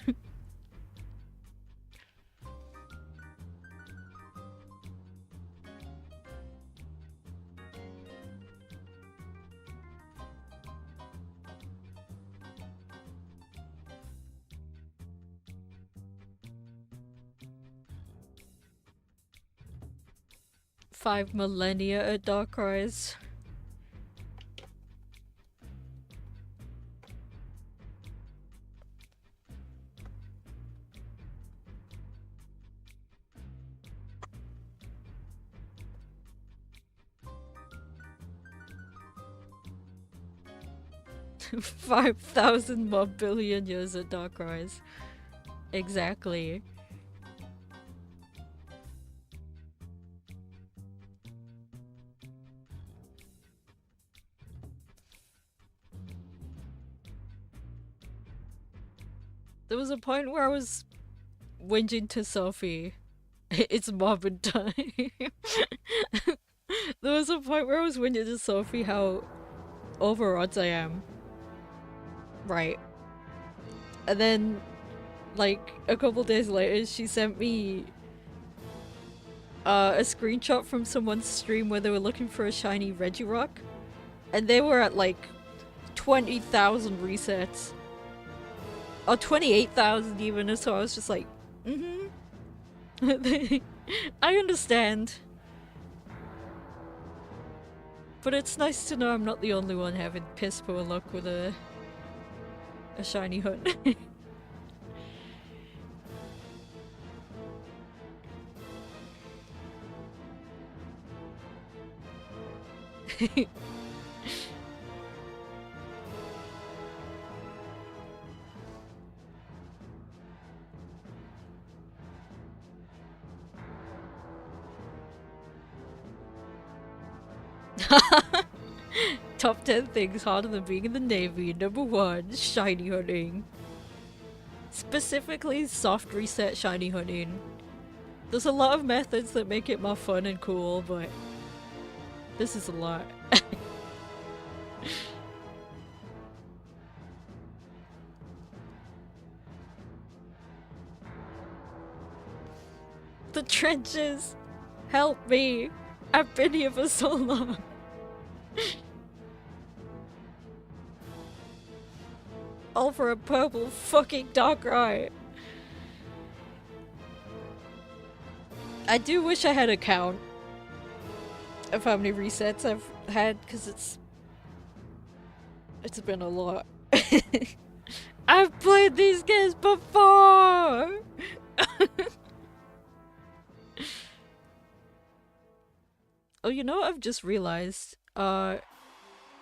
5 millennia at Darkrai's. $5,000 more billion years at Darkrai's. Exactly. There was a point where I was whinging to Sophie. It's mobbing time. There was a point where I was whinging to Sophie how overwrought I am. Right. And then, like, a couple days later, she sent me a screenshot from someone's stream where they were looking for a shiny Regirock. And they were at, like, 20,000 resets. Or 28,000 even, so I was just like, I understand. But it's nice to know I'm not the only one having piss poor luck with a shiny hunt. Top 10 things harder than being in the Navy. Number 1, shiny hunting. Specifically, soft reset shiny hunting. There's a lot of methods that make it more fun and cool, but this is a lot. The trenches! Help me! I've been here for so long. All for a purple fucking Darkrai. I do wish I had a count of how many resets I've had, because it's been a lot. I've played these games before! Oh, you know what I've just realized? I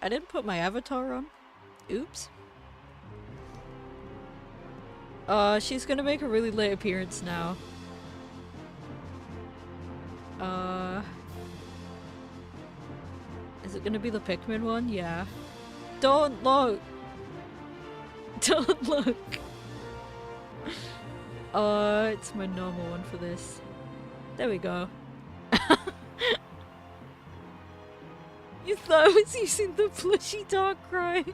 didn't put my avatar on. Oops. She's gonna make a really late appearance now. Is it gonna be the Pikmin one? Yeah. Don't look! Don't look! It's my normal one for this. There we go. You thought I was using the plushy Darkrai?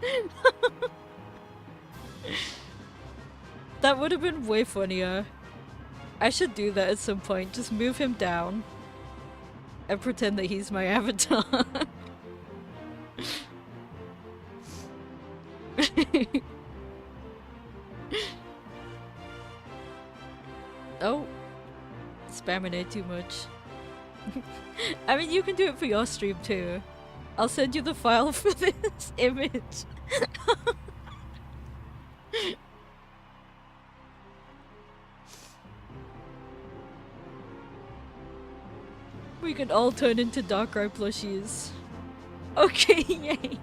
That would have been way funnier. I should do that at some point. Just move him down and pretend that he's my avatar. Oh, spamming it too much. I mean, you can do it for your stream too. I'll send you the file for this image. We can all turn into Darkrai plushies. Okay, yay!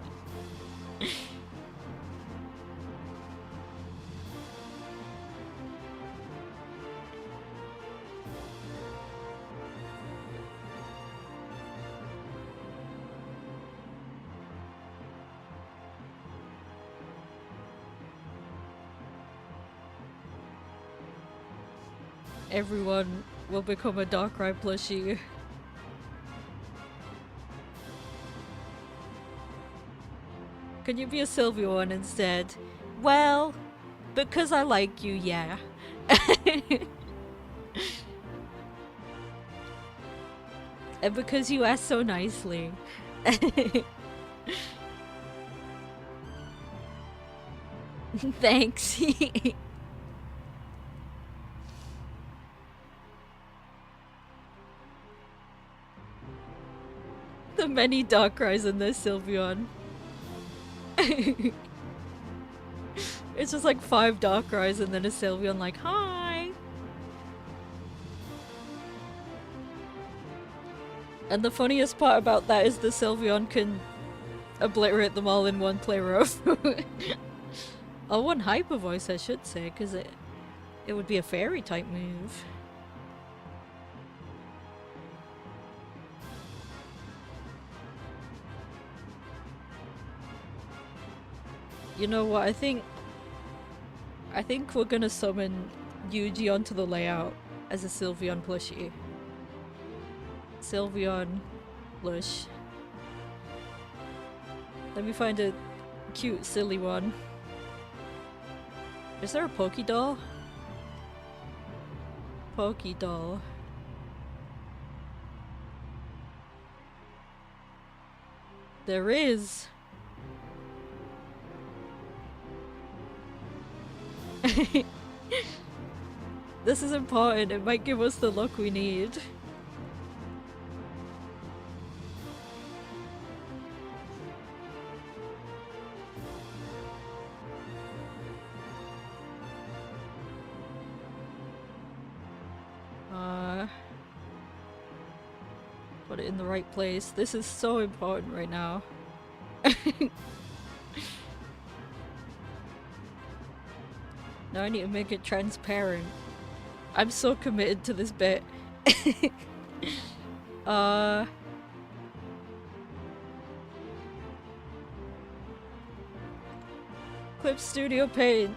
Everyone will become a Darkrai plushie. Can you be a Sylvia one instead? Well, because I like you, yeah. And because you asked so nicely. Thanks. many Darkrai's in this Sylveon. It's just like 5 Darkrai's and then a Sylveon like, hi! And the funniest part about that is the Sylveon can obliterate them all in one play row. Or one Hyper Voice, I should say, because it would be a fairy type move. You know what, I think we're gonna summon Yuji onto the layout as a Sylveon plushie. Sylveon plush. Let me find a cute, silly one. Is there a Pokédoll? Pokédoll. There is! This is important, it might give us the luck we need. Put it in the right place. This is so important right now. Now I need to make it transparent. I'm so committed to this bit. Clip Studio Paint.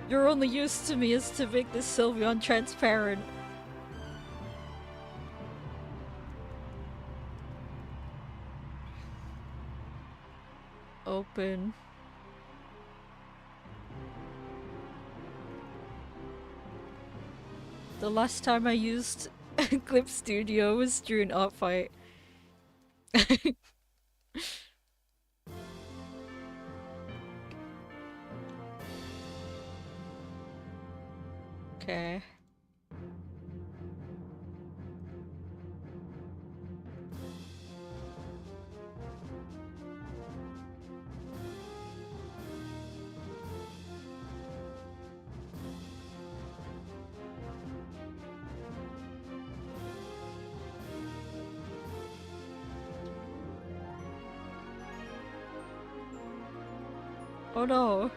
Your only use to me is to make this Sylveon transparent. Open. The last time I used Clip Studio was during Art Fight. Okay. Oh no.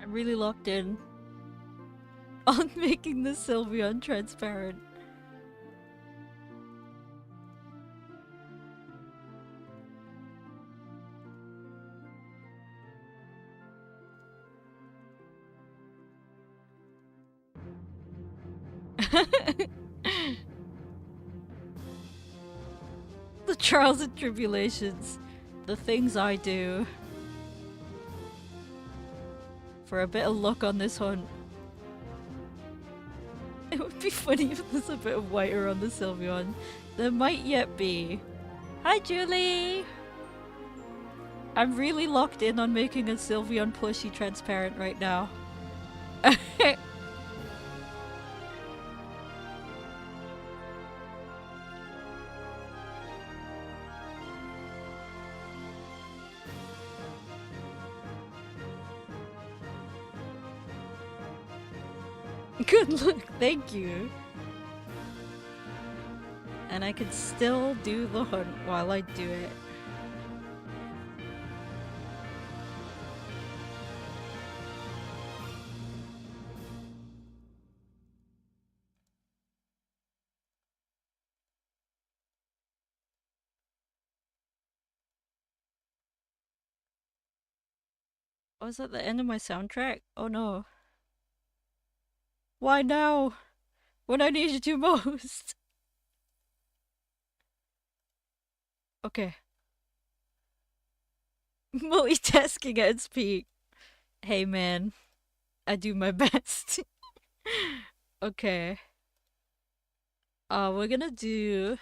I'm really locked in on making the Sylveon transparent. The trials and tribulations, the things I do. For a bit of luck on this hunt. It would be funny if there's a bit of whiter on the Sylveon. There might yet be. Hi Julie! I'm really locked in on making a Sylveon plushie transparent right now. Good luck, thank you. And I can still do the hunt while I do it. Oh, is that the end of my soundtrack? Oh no. Why now? When I needed you most? Okay. Multitasking at its peak. Hey man, I do my best. Okay. We're gonna do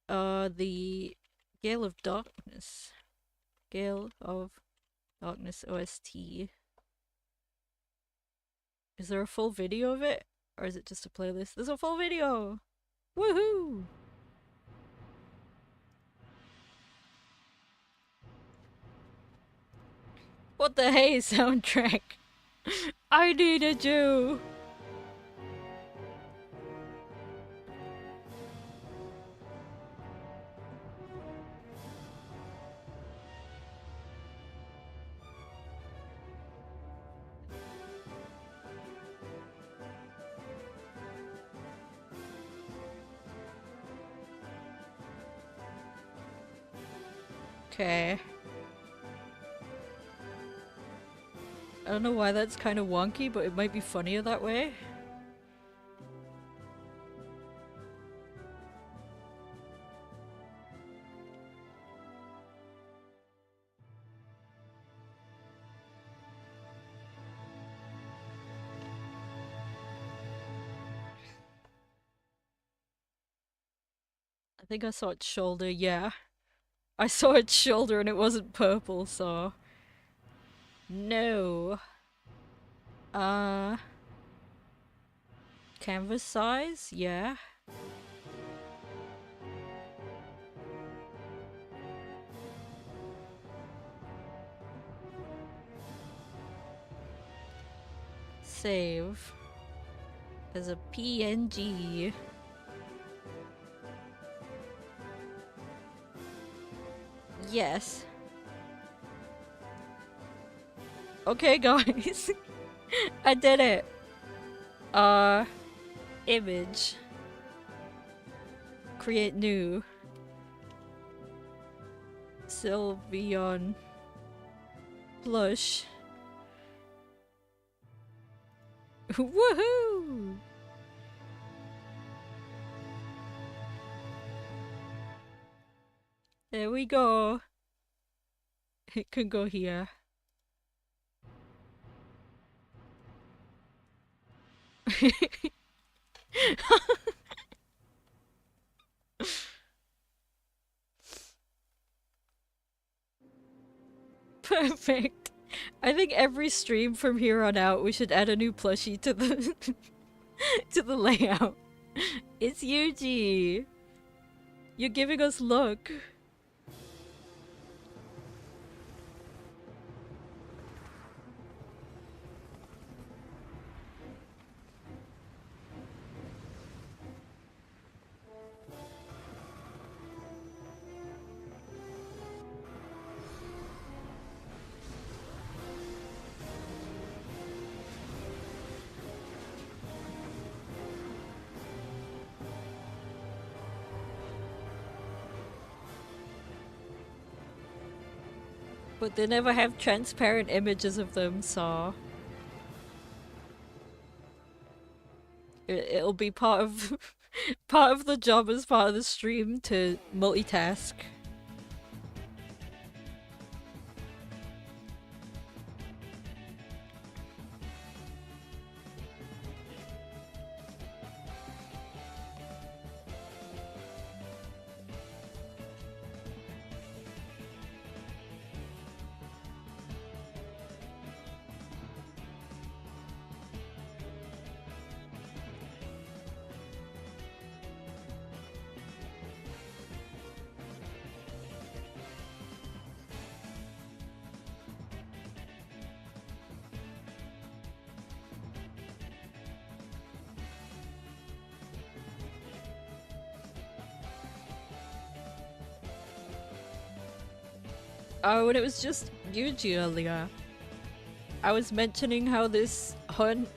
the Gale of Darkness. Gale of Darkness OST. Is there a full video of it? Or is it just a playlist? There's a full video! Woohoo! What the hey soundtrack? I needed you! Okay. I don't know why that's kind of wonky, but it might be funnier that way. I think I saw its shoulder, yeah. I saw its shoulder and it wasn't purple, so... No. Canvas size? Yeah. Save. As a PNG. Yes. Okay, guys. I did it. Image. Create new. Sylveon. Plush. Woohoo! There we go. It can go here. Perfect. I think every stream from here on out we should add a new plushie to the to the layout. It's Yuji. You're giving us luck. But they never have transparent images of them, so... It'll be part of... part of the job as part of the stream to multitask. Oh, when it was just Yuji earlier, I was mentioning how this hunt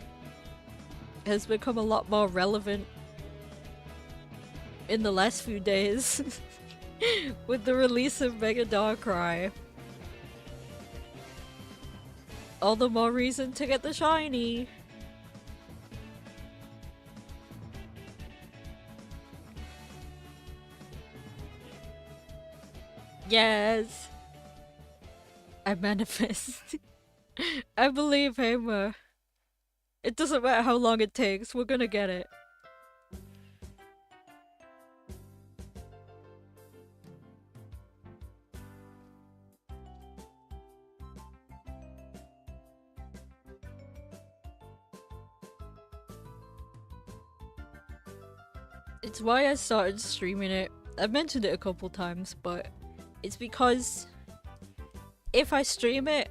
has become a lot more relevant in the last few days with the release of Mega Darkrai. All the more reason to get the shiny. Yes. I manifest. I believe him. It doesn't matter how long it takes, we're gonna get it. It's why I started streaming it. I've mentioned it a couple times, but it's because if I stream it,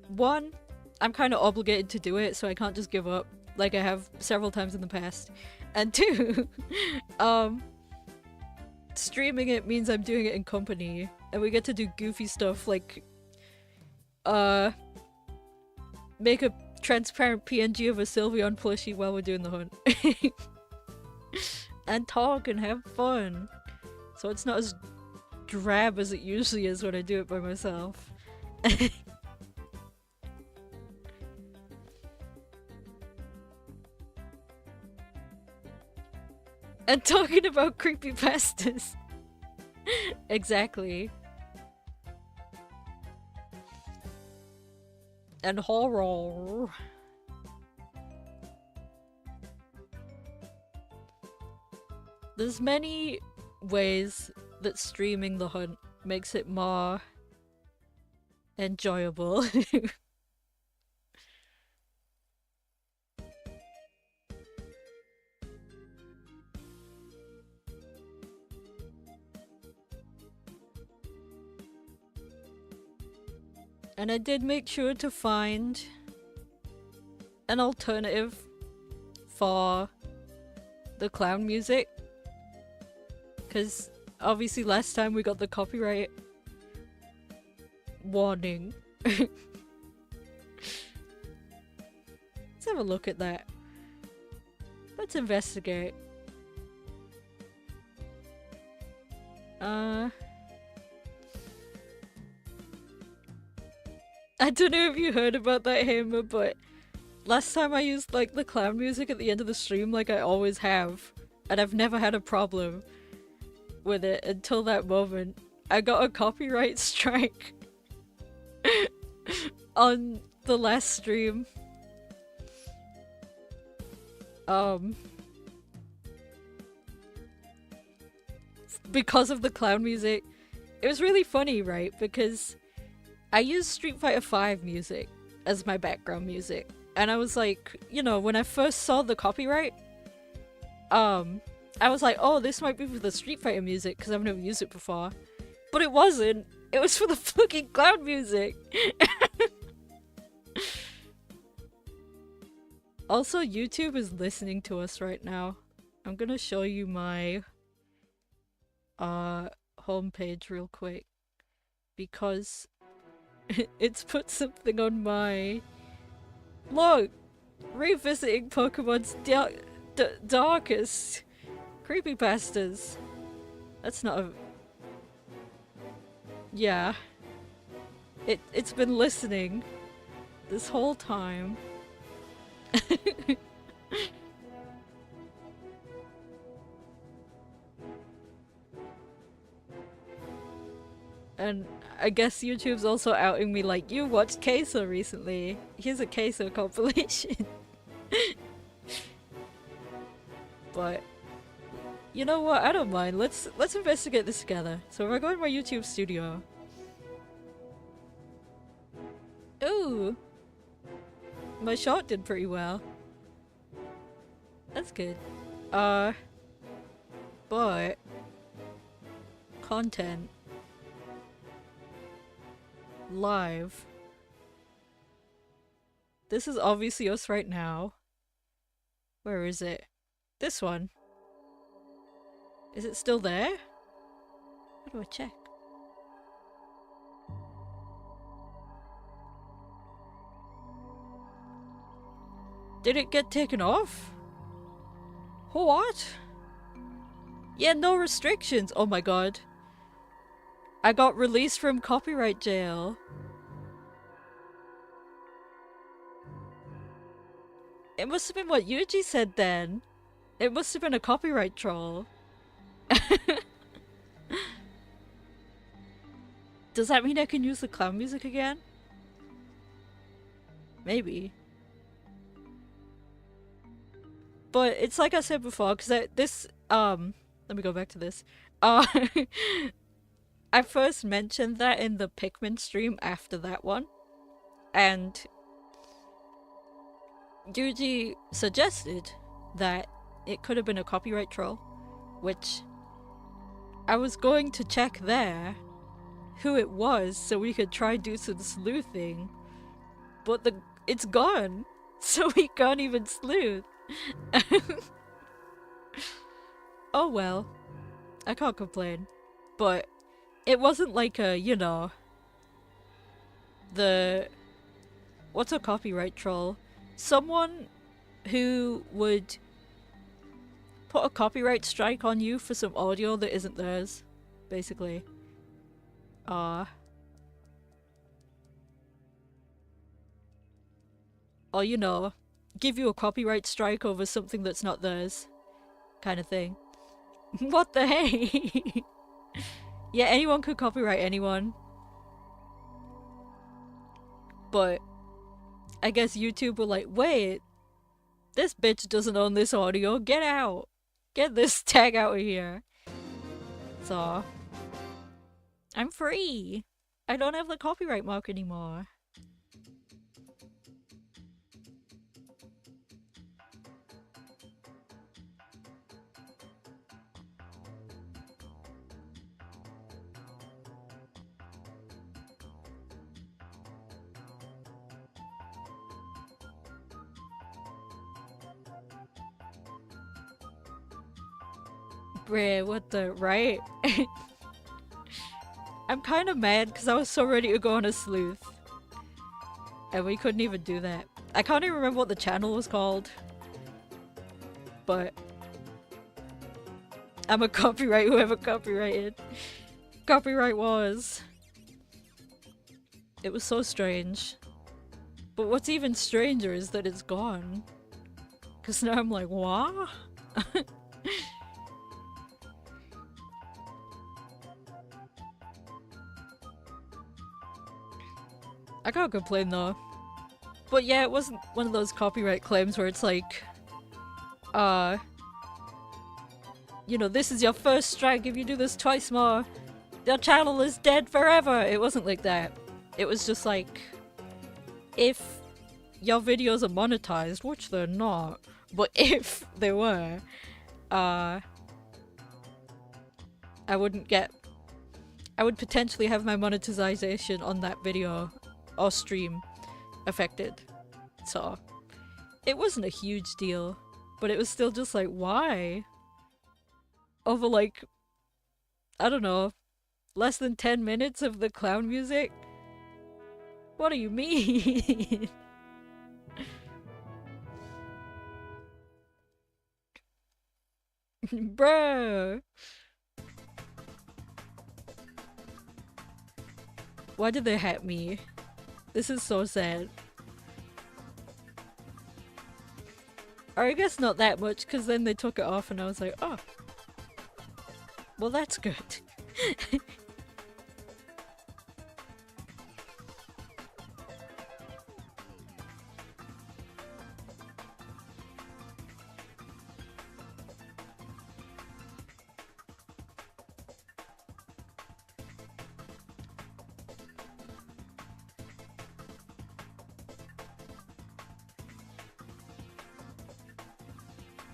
one, I'm kind of obligated to do it, so I can't just give up like I have several times in the past. And two, streaming it means I'm doing it in company, and we get to do goofy stuff like make a transparent PNG of a Sylveon plushie while we're doing the hunt. And talk and have fun. So it's not as drab as it usually is when I do it by myself. And talking about creepypastas. Exactly. And horror. There's many ways that streaming the hunt makes it more enjoyable. And I did make sure to find an alternative for the clown music. Because obviously last time we got the copyright warning. Let's have a look at that. Let's investigate. I don't know if you heard about that, Hammer, but last time I used like the clown music at the end of the stream like I always have, and I've never had a problem with it until that moment. I got a copyright strike on the last stream. Because of the clown music. It was really funny, right? Because I used Street Fighter V music as my background music. And I was like, you know, when I first saw the copyright, I was like, oh, this might be for the Street Fighter music because I've never used it before. But it wasn't. It was for the fucking clown music. Also, YouTube is listening to us right now. I'm gonna show you my homepage real quick because it's put something on my look, revisiting Pokemon's darkest creepypastas. That's not a... Yeah. It's been listening this whole time. And I guess YouTube's also outing me like, you watched Queso recently. Here's a Queso compilation. But you know what? I don't mind. Let's investigate this together. So if I go in my YouTube studio. Ooh. My shot did pretty well. That's good. But content. Live. This is obviously us right now. Where is it? This one. Is it still there? How do I check? Did it get taken off? What? Yeah, no restrictions. Oh my god. I got released from copyright jail. It must have been what Yuji said then. It must have been a copyright troll. Does that mean I can use the clown music again? Maybe. But it's like I said before, because let me go back to this. I first mentioned that in the Pikmin stream after that one, and Yuji suggested that it could have been a copyright troll, which I was going to check there who it was so we could try do some sleuthing, but it's gone, so we can't even sleuth. Oh well, I can't complain. But it wasn't like a, you know, what's a copyright troll? Someone who would put a copyright strike on you for some audio that isn't theirs, basically. Or, you know, give you a copyright strike over something that's not theirs, kind of thing. What the hey? Yeah, anyone could copyright anyone. But I guess YouTube were like, wait, this bitch doesn't own this audio, get out! Get this tag out of here. So, I'm free! I don't have the copyright mark anymore. Bruh, what the, right? I'm kind of mad because I was so ready to go on a sleuth. And we couldn't even do that. I can't even remember what the channel was called. But I'm a copyright whoever copyrighted. Copyright was. It was so strange. But what's even stranger is that it's gone. Because now I'm like, what? I can't complain though. But yeah, it wasn't one of those copyright claims where it's like, you know, this is your first strike, if you do this twice more, your channel is dead forever! It wasn't like that. It was just like, if your videos are monetized, which they're not, but if they were, I would potentially have my monetization on that video or stream affected. So it wasn't a huge deal, but it was still just like, why? Over like, I don't know, less than 10 minutes of the clown music? What do you mean? Bro! Why did they hack me? This is so sad. Or I guess not that much, because then they took it off and I was like, oh. Well, that's good.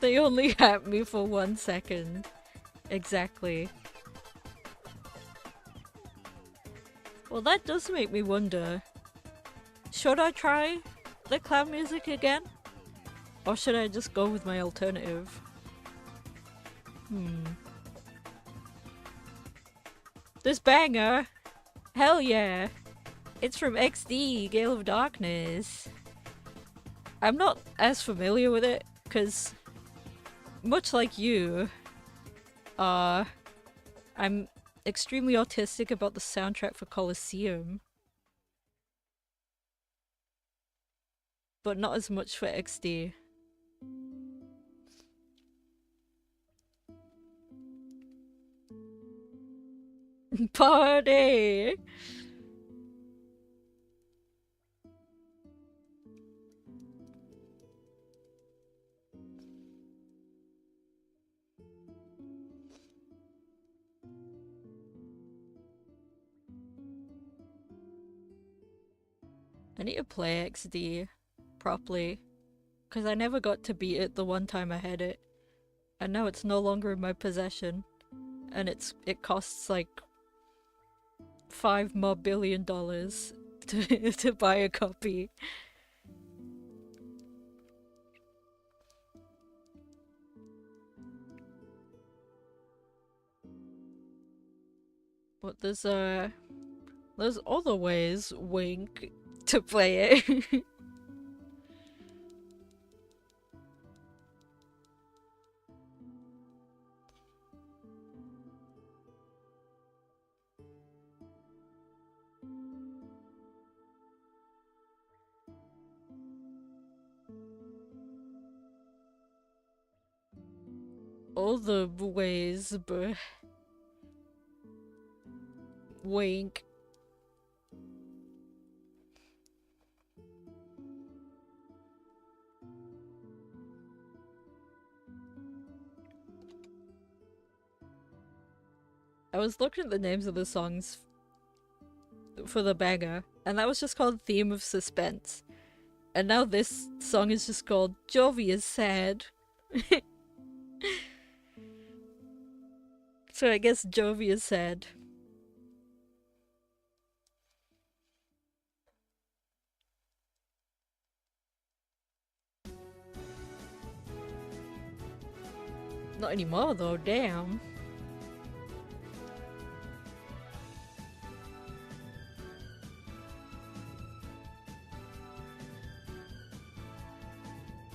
They only had me for 1 second. Exactly. Well, that does make me wonder. Should I try the clown music again? Or should I just go with my alternative? This banger! Hell yeah! It's from XD, Gale of Darkness. I'm not as familiar with it, because much like you, I'm extremely autistic about the soundtrack for Colosseum. But not as much for XD. Party! I need to play XD properly, because I never got to beat it the one time I had it, and now it's no longer in my possession, and it costs like $5 more billion to buy a copy. But there's other ways, wink, to play it. All the ways, but wink. I was looking at the names of the songs for the banger, and that was just called Theme of Suspense. And now this song is just called Jovi is Sad. So I guess Jovi is sad. Not anymore though, damn.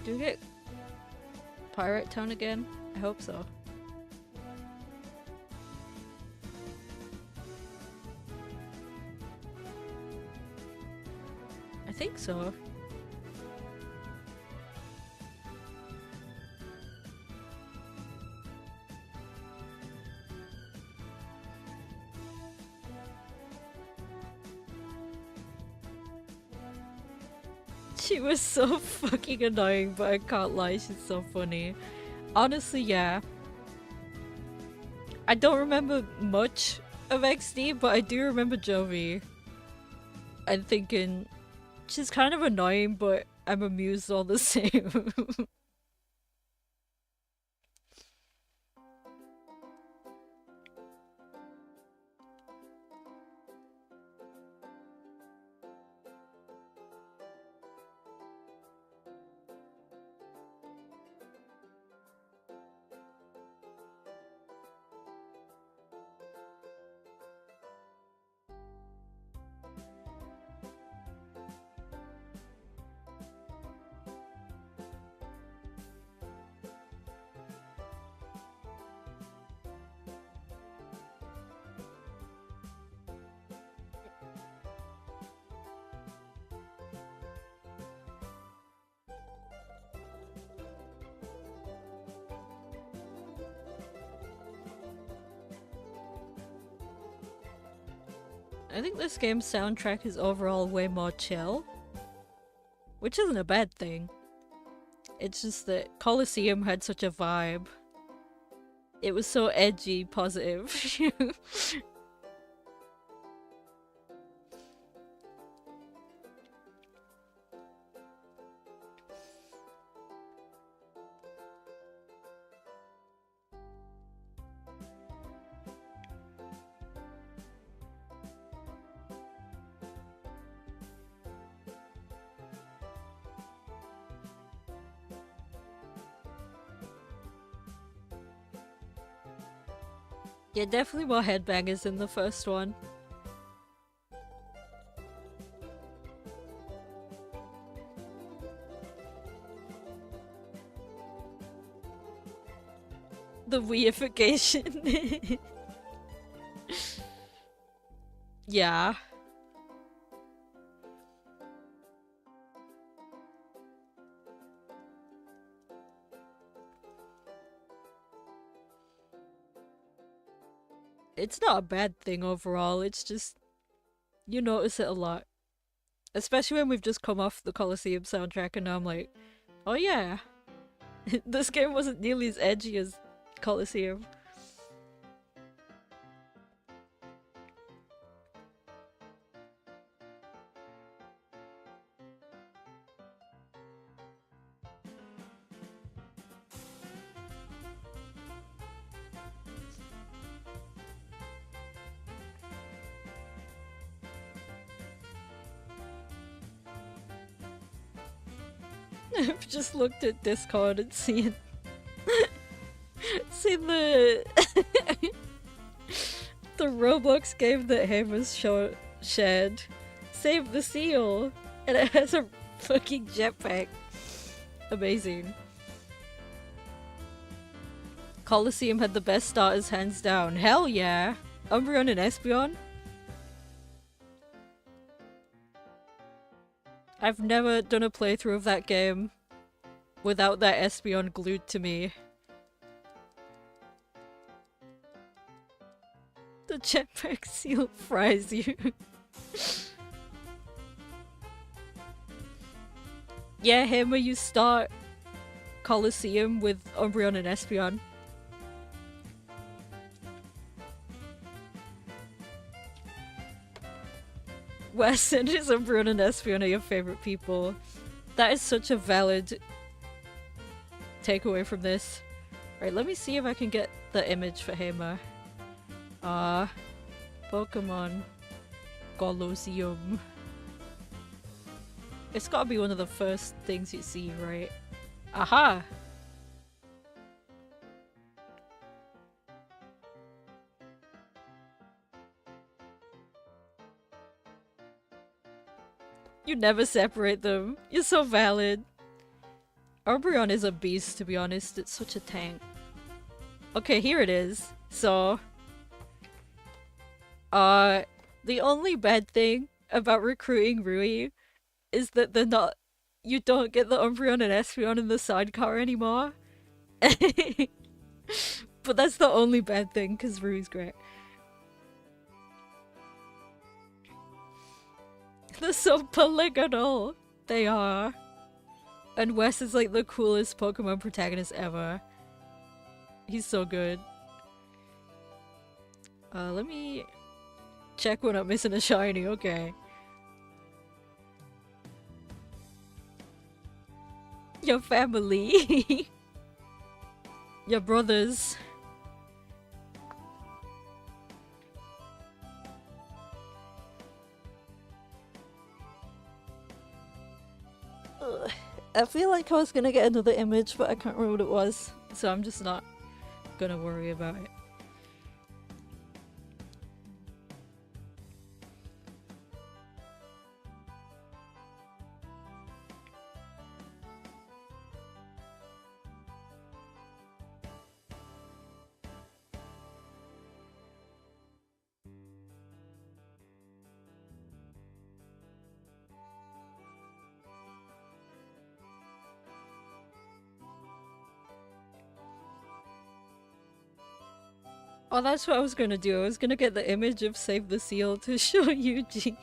Do we get Pirate Tone again? I hope so. I think so. She was so fucking annoying, but I can't lie, she's so funny. Honestly, yeah. I don't remember much of XD, but I do remember Jovi. And thinking, she's kind of annoying, but I'm amused all the same. I think this game's soundtrack is overall way more chill, which isn't a bad thing. It's just that Colosseum had such a vibe. It was so edgy, positive. Yeah, definitely more headbangers in the first one. The weification. Yeah. It's not a bad thing overall, it's just you notice it a lot. Especially when we've just come off the Colosseum soundtrack and now I'm like, oh yeah, this game wasn't nearly as edgy as Colosseum. I've just looked at Discord and seen the the Roblox game that Hamer's shared. Save the seal, and it has a fucking jetpack. Amazing. Colosseum had the best starters hands down. Hell yeah! Umbreon and Espeon? I've never done a playthrough of that game without that Espeon glued to me. The jetpack seal fries you. Yeah, Hammer, you start Colosseum with Umbreon and Espeon. Wes and his Umbreon and Espeon are your favorite people. That is such a valid takeaway from this. Right, let me see if I can get the image for Hammer. Pokemon Colosseum. It's gotta be one of the first things you see, right? Aha! You never separate them. You're so valid. Umbreon is a beast, to be honest. It's such a tank. Okay, here it is. So, the only bad thing about recruiting Rui is that they're not. You don't get the Umbreon and Espeon in the sidecar anymore. But that's the only bad thing, because Rui's great. They're so polygonal. They are. And Wes is like the coolest Pokemon protagonist ever. He's so good. Let me check when I'm missing a shiny, okay. Your family. Your brothers. Ugh. I feel like I was gonna get another image, but I can't remember what it was, so I'm just not gonna worry about it. Oh, that's what I was gonna do. I was gonna get the image of Save the Seal to show Yuji.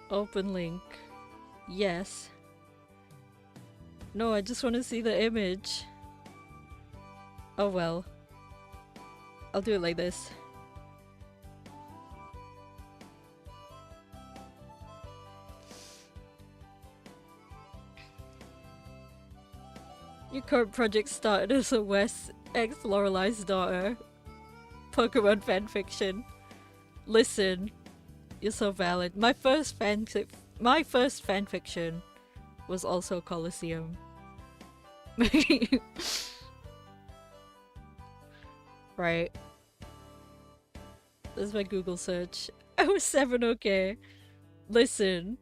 Open link. Yes. No, I just want to see the image. Oh well. I'll do it like this. Your current project started as a Wes X Lorelai's daughter. Pokemon fanfiction. Listen, you're so valid. My first fanfiction was also Colosseum. Right. This is my Google search. I was 7, okay. Listen.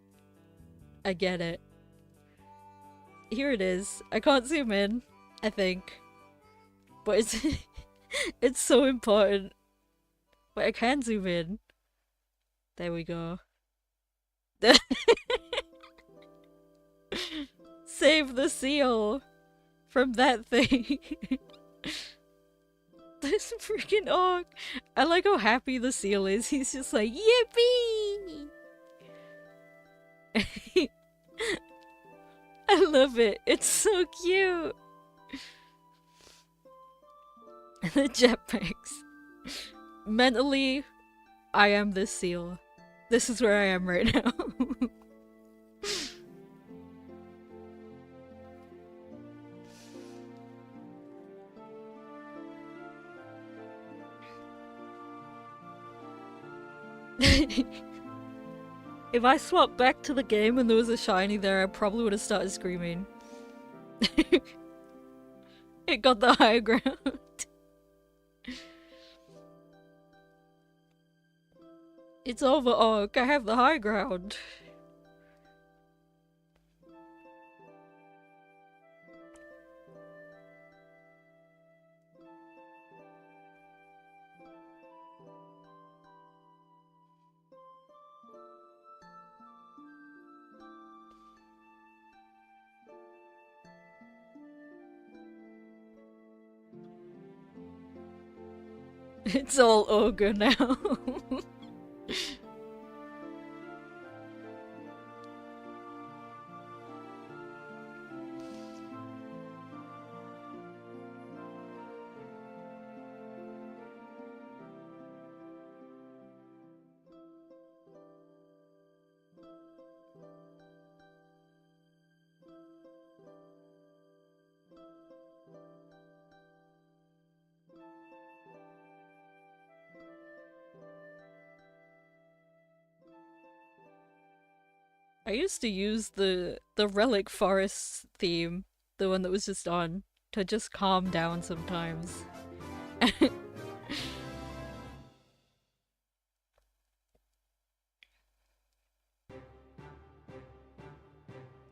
I get it. Here it is. I can't zoom in, I think. But it's it's so important. But I can zoom in. There we go. Save the seal! from that thing. This freaking Ogg. I like how happy the seal is. He's just like, yippee! I love it. It's so cute. The jetpacks. Mentally, I am this seal. This is where I am right now. If I swapped back to the game and there was a shiny there, I probably would have started screaming. It got the high ground. It's over, Ogg. I have the high ground. It's all ogre now. I used to use the Relic Forest theme, the one that was just on, to just calm down sometimes.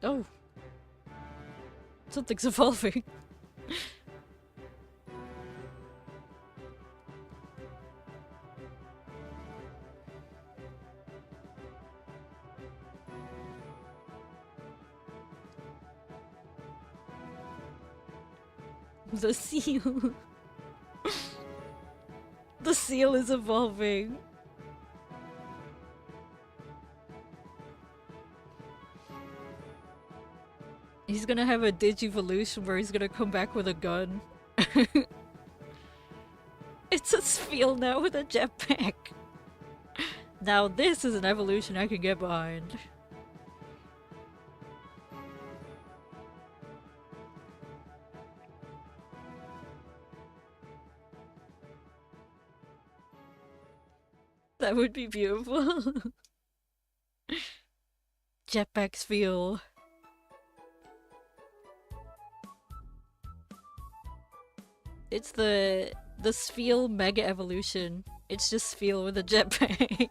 Oh. Something's evolving. The seal. The seal is evolving. He's gonna have a Digivolution where he's gonna come back with a gun. It's a Spheal now with a jetpack. Now this is an evolution I can get behind. That would be beautiful. Jetpack Spheal. It's the Spheal Mega Evolution. It's just Spheal with a jetpack.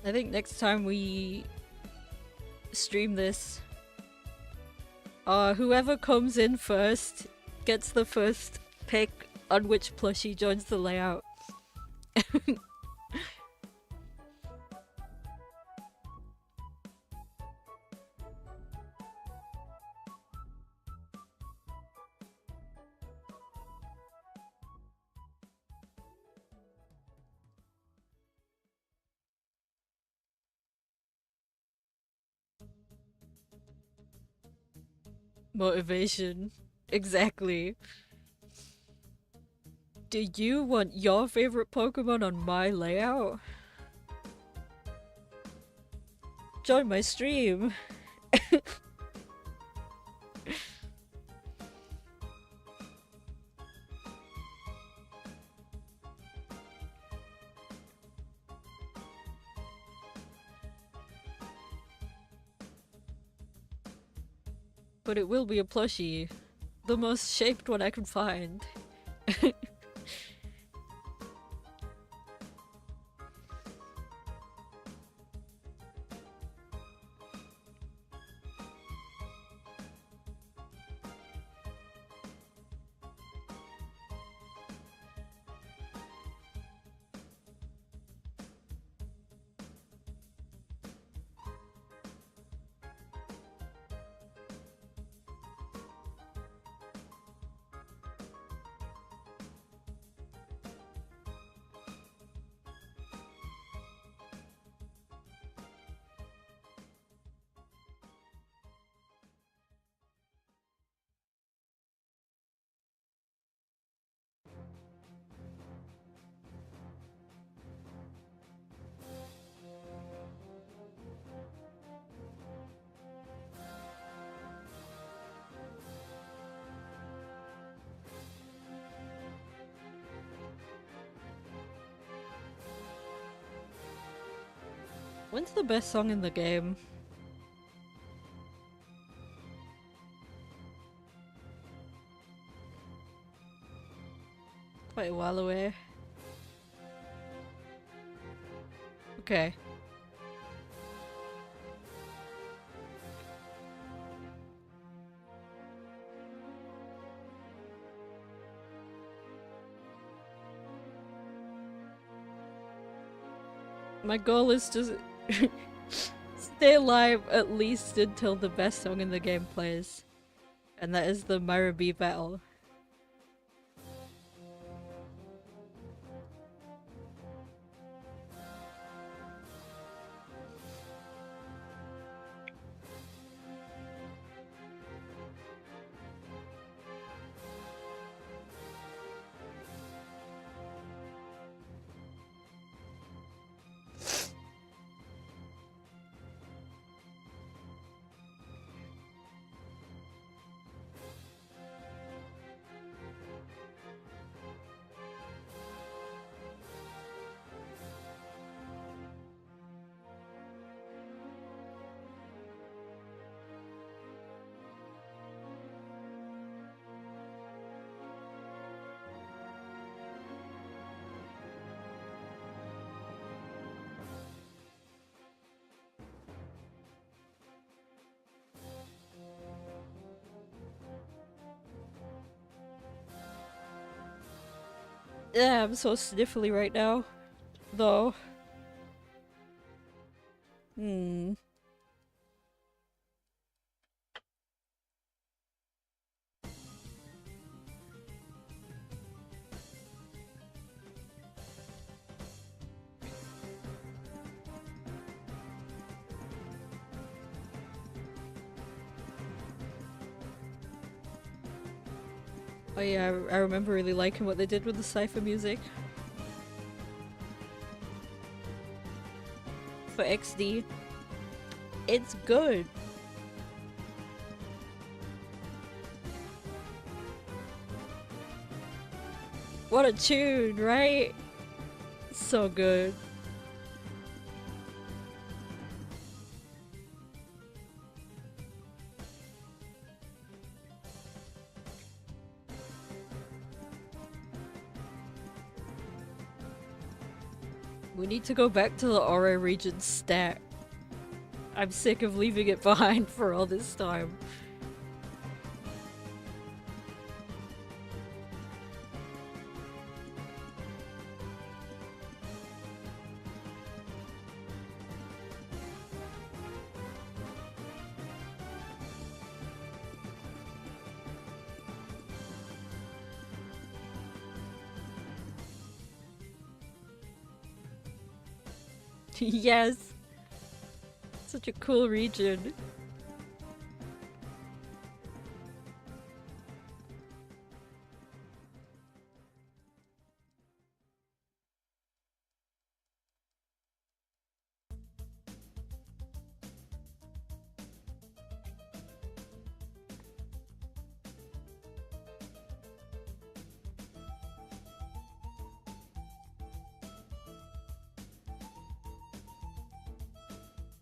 I think next time we stream this, whoever comes in first gets the first pick on which plushie joins the layout. Motivation. Exactly. Do you want your favorite Pokemon on my layout? Join my stream. But it will be a plushie. The most shaped one I can find. When's the best song in the game? Quite a while away. Okay. My goal is to stay alive at least until the best song in the game plays. And that is the Myra B battle. Yeah, I'm so sniffly right now. Though. Hmm. Oh yeah, I remember really liking what they did with the cypher music. For XD. It's good. What a tune, right? So good. We need to go back to the Aura region stat. I'm sick of leaving it behind for all this time. Yes! Such a cool region.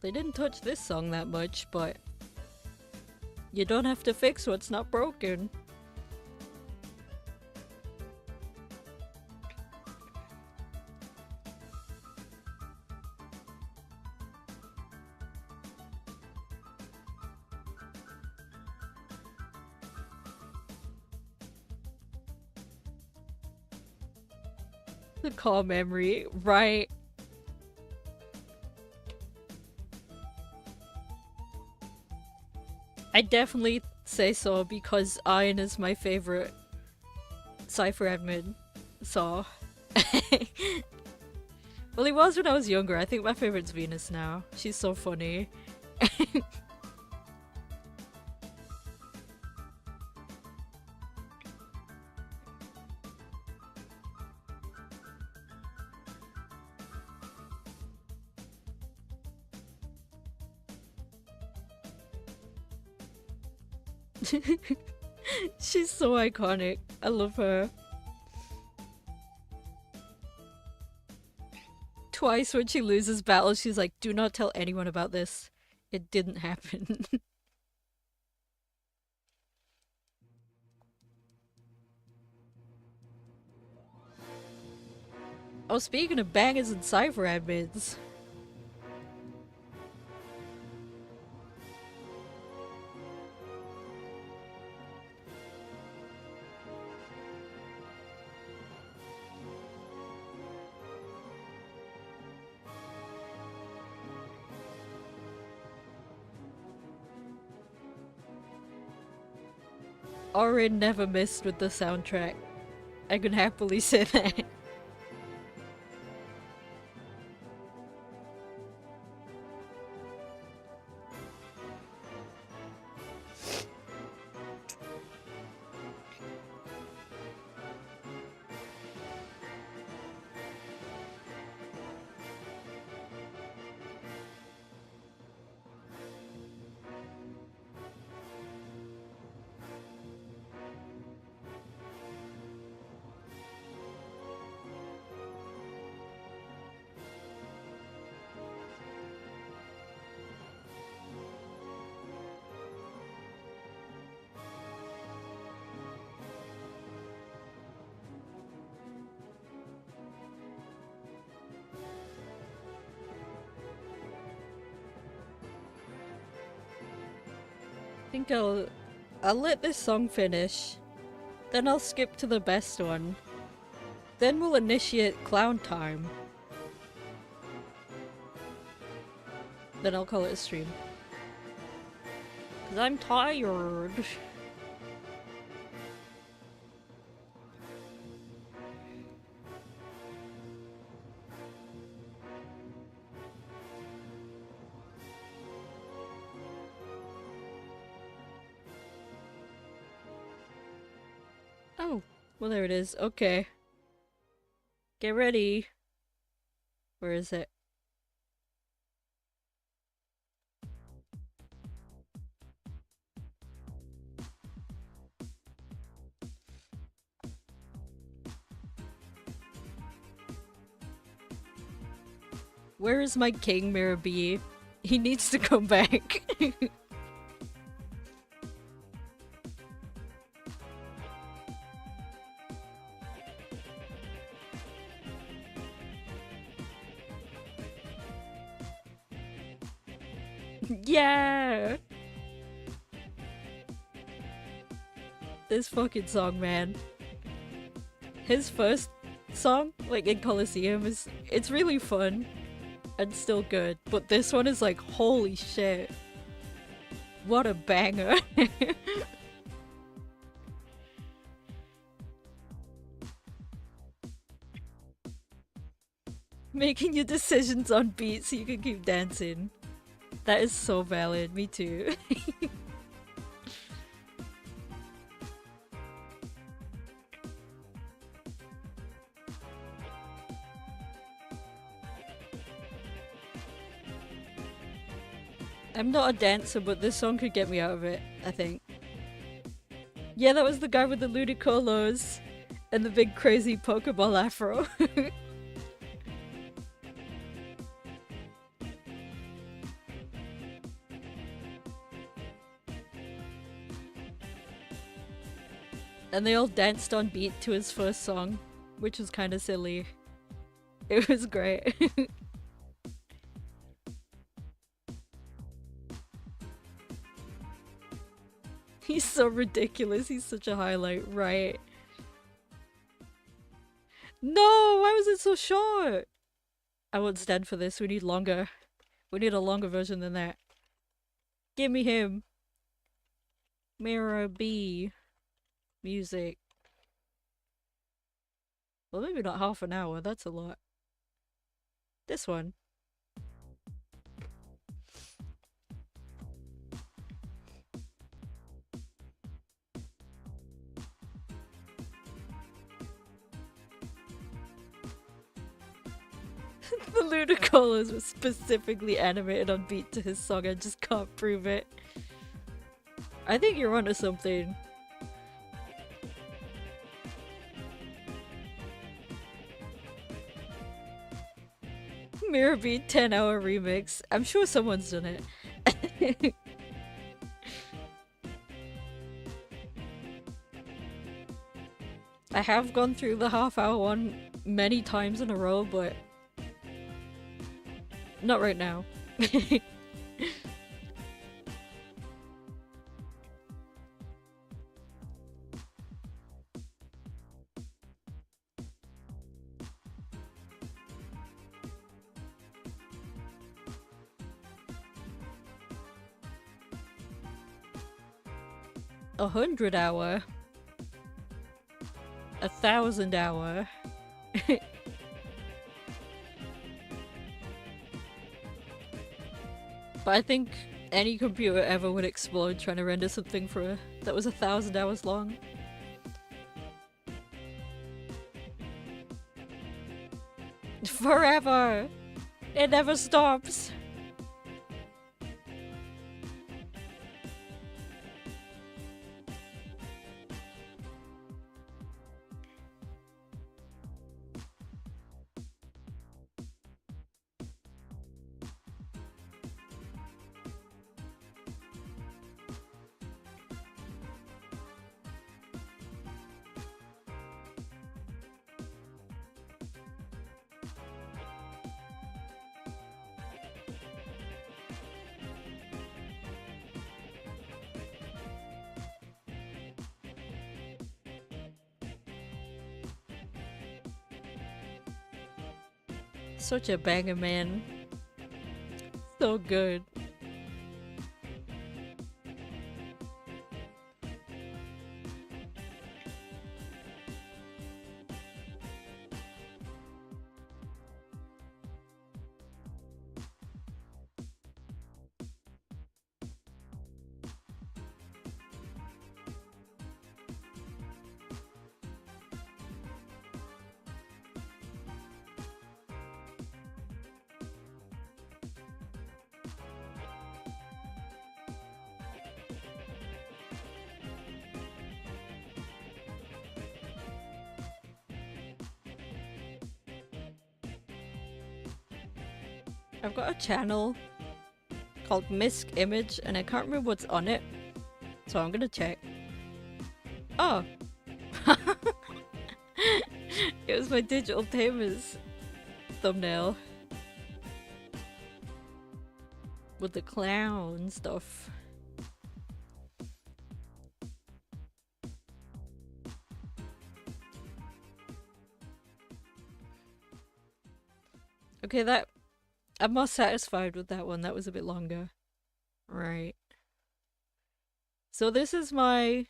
They didn't touch this song that much, but you don't have to fix what's not broken. The core memory, right? I definitely say so because Iron is my favorite Cypher admin. So. Well, he was when I was younger. I think my favorite's Venus now. She's so funny. She's so iconic. I love her. Twice when she loses battles, she's like, do not tell anyone about this. It didn't happen. Oh, speaking of bangers and Cypher admins. Orin never missed with the soundtrack. I can happily say that. I think I'll let this song finish, then I'll skip to the best one, then we'll initiate clown time, then I'll call it a stream. 'Cause I'm tired. Oh, well there it is. Okay. Get ready. Where is it? Where is my king, Mirabee? He needs to come back. Yeah! This fucking song, man. His first song, like in Coliseum, it's really fun and still good, but this one is like, holy shit. What a banger. Making your decisions on beat so you can keep dancing. That is so valid, me too. I'm not a dancer, but this song could get me out of it, I think. Yeah, that was the guy with the Ludicolos and the big crazy Pokeball afro. And they all danced on beat to his first song, which was kind of silly. It was great. He's so ridiculous. He's such a highlight, right? No, why was it so short? I won't stand for this. We need longer. We need a longer version than that. Give me him. Mirror B. Music. Well, maybe not half an hour. That's a lot. This one. The Ludicrolas were specifically animated on beat to his song. I just can't prove it. I think you're onto something. Mirror Beat 10-hour remix. I'm sure someone's done it. I have gone through the half-hour one many times in a row, but not right now. 100-hour. 1,000-hour. But I think any computer ever would explode trying to render something that was 1,000 hours long. Forever! It never stops! Such a banger, man. So good. I've got a channel called Misc Image and I can't remember what's on it, so I'm gonna check. Oh! It was my Digital Tamers thumbnail. With the clown stuff. Okay, I'm more satisfied with that one. That was a bit longer. Right. So this is my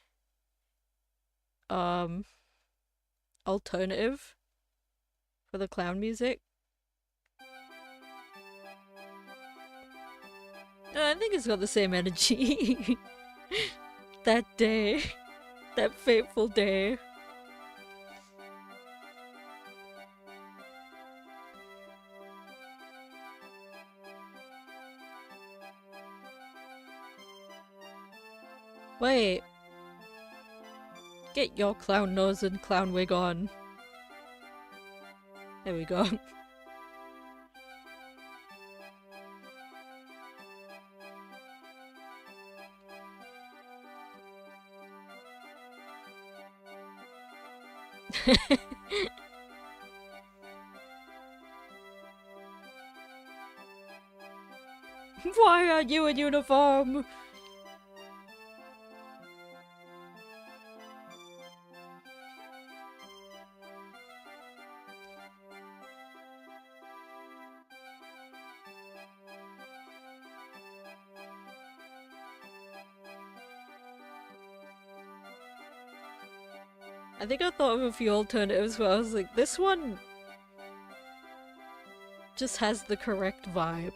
alternative for the clown music. I think it's got the same energy. That day. That fateful day. Wait. Get your clown nose and clown wig on. There we go. Why are you in uniform? I think I thought of a few alternatives, but I was like, this one just has the correct vibe.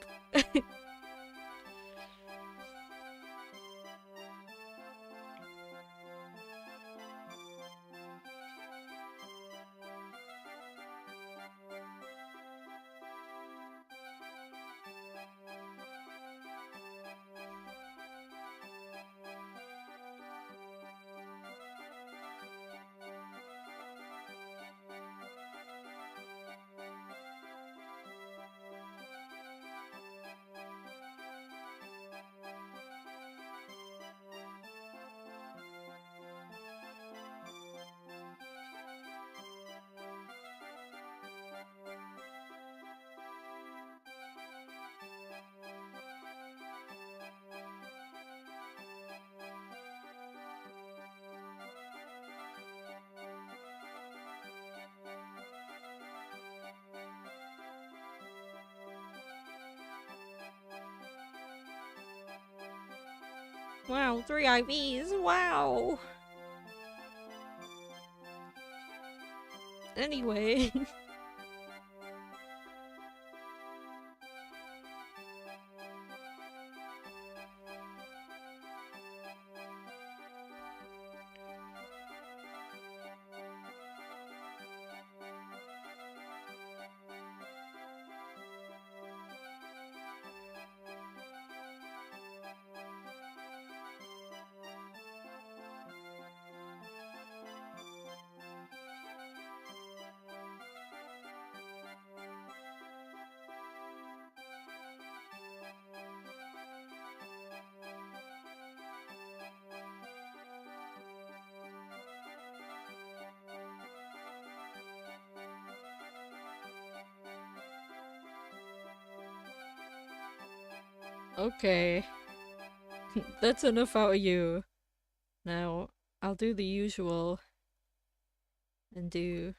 Wow, 3 IVs, wow! Anyway. Okay. That's enough out of you. Now, I'll do the usual and do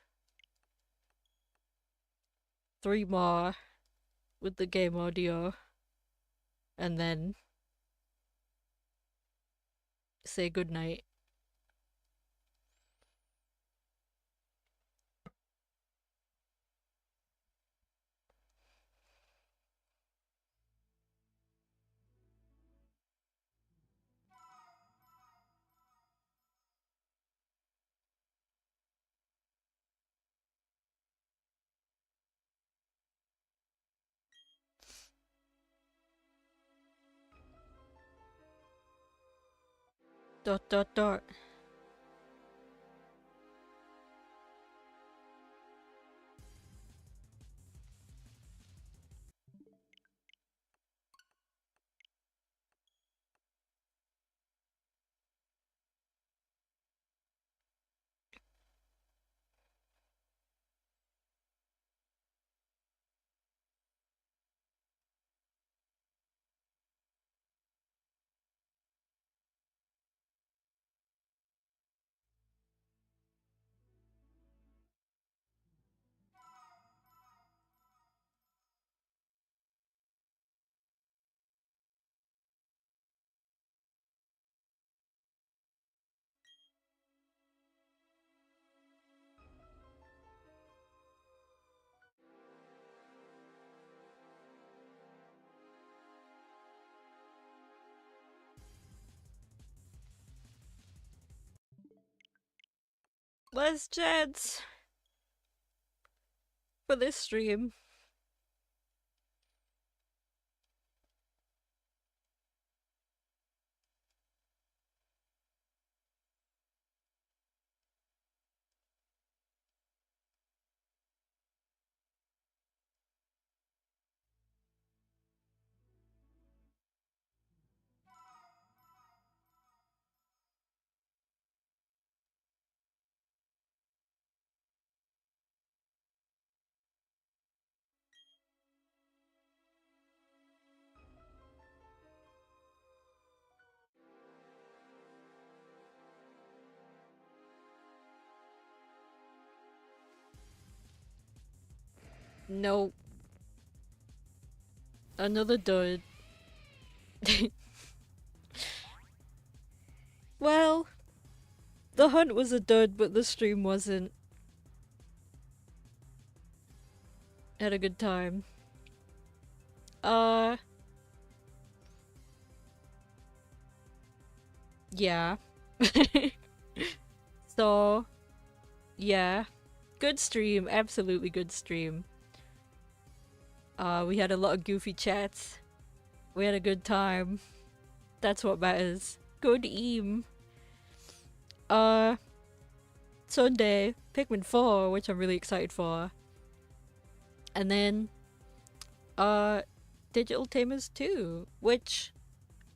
3 more with the game audio and then say goodnight. Dot dot dot. Less chance for this stream. Nope. Another dud. Well, the hunt was a dud, but the stream wasn't. Had a good time. Yeah. So, yeah. Good stream, absolutely good stream. We had a lot of goofy chats. We had a good time. That's what matters. Good eam. Sunday, Pikmin 4, which I'm really excited for. And then, Digital Tamers 2, which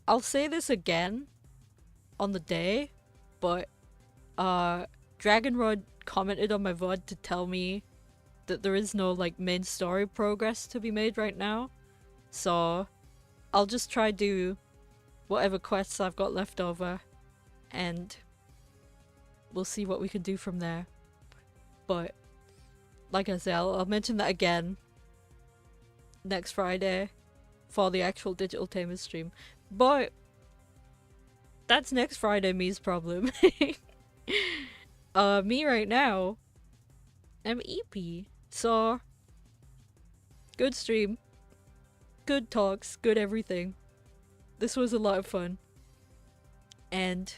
I'll say this again on the day, but, Dragonrod commented on my VOD to tell me that there is no, like, main story progress to be made right now. So, I'll just try do whatever quests I've got left over, and we'll see what we can do from there. But, like I said, I'll mention that again next Friday for the actual Digital Tamers stream. But, that's next Friday me's problem. Me right now, I'm EP. So, good stream, good talks, good everything. This was a lot of fun. And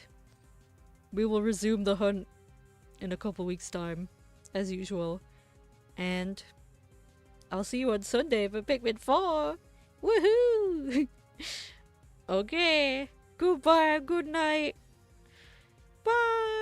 we will resume the hunt in a couple weeks' time, as usual. And I'll see you on Sunday for Pikmin 4! Woohoo! Okay, goodbye, good night, bye!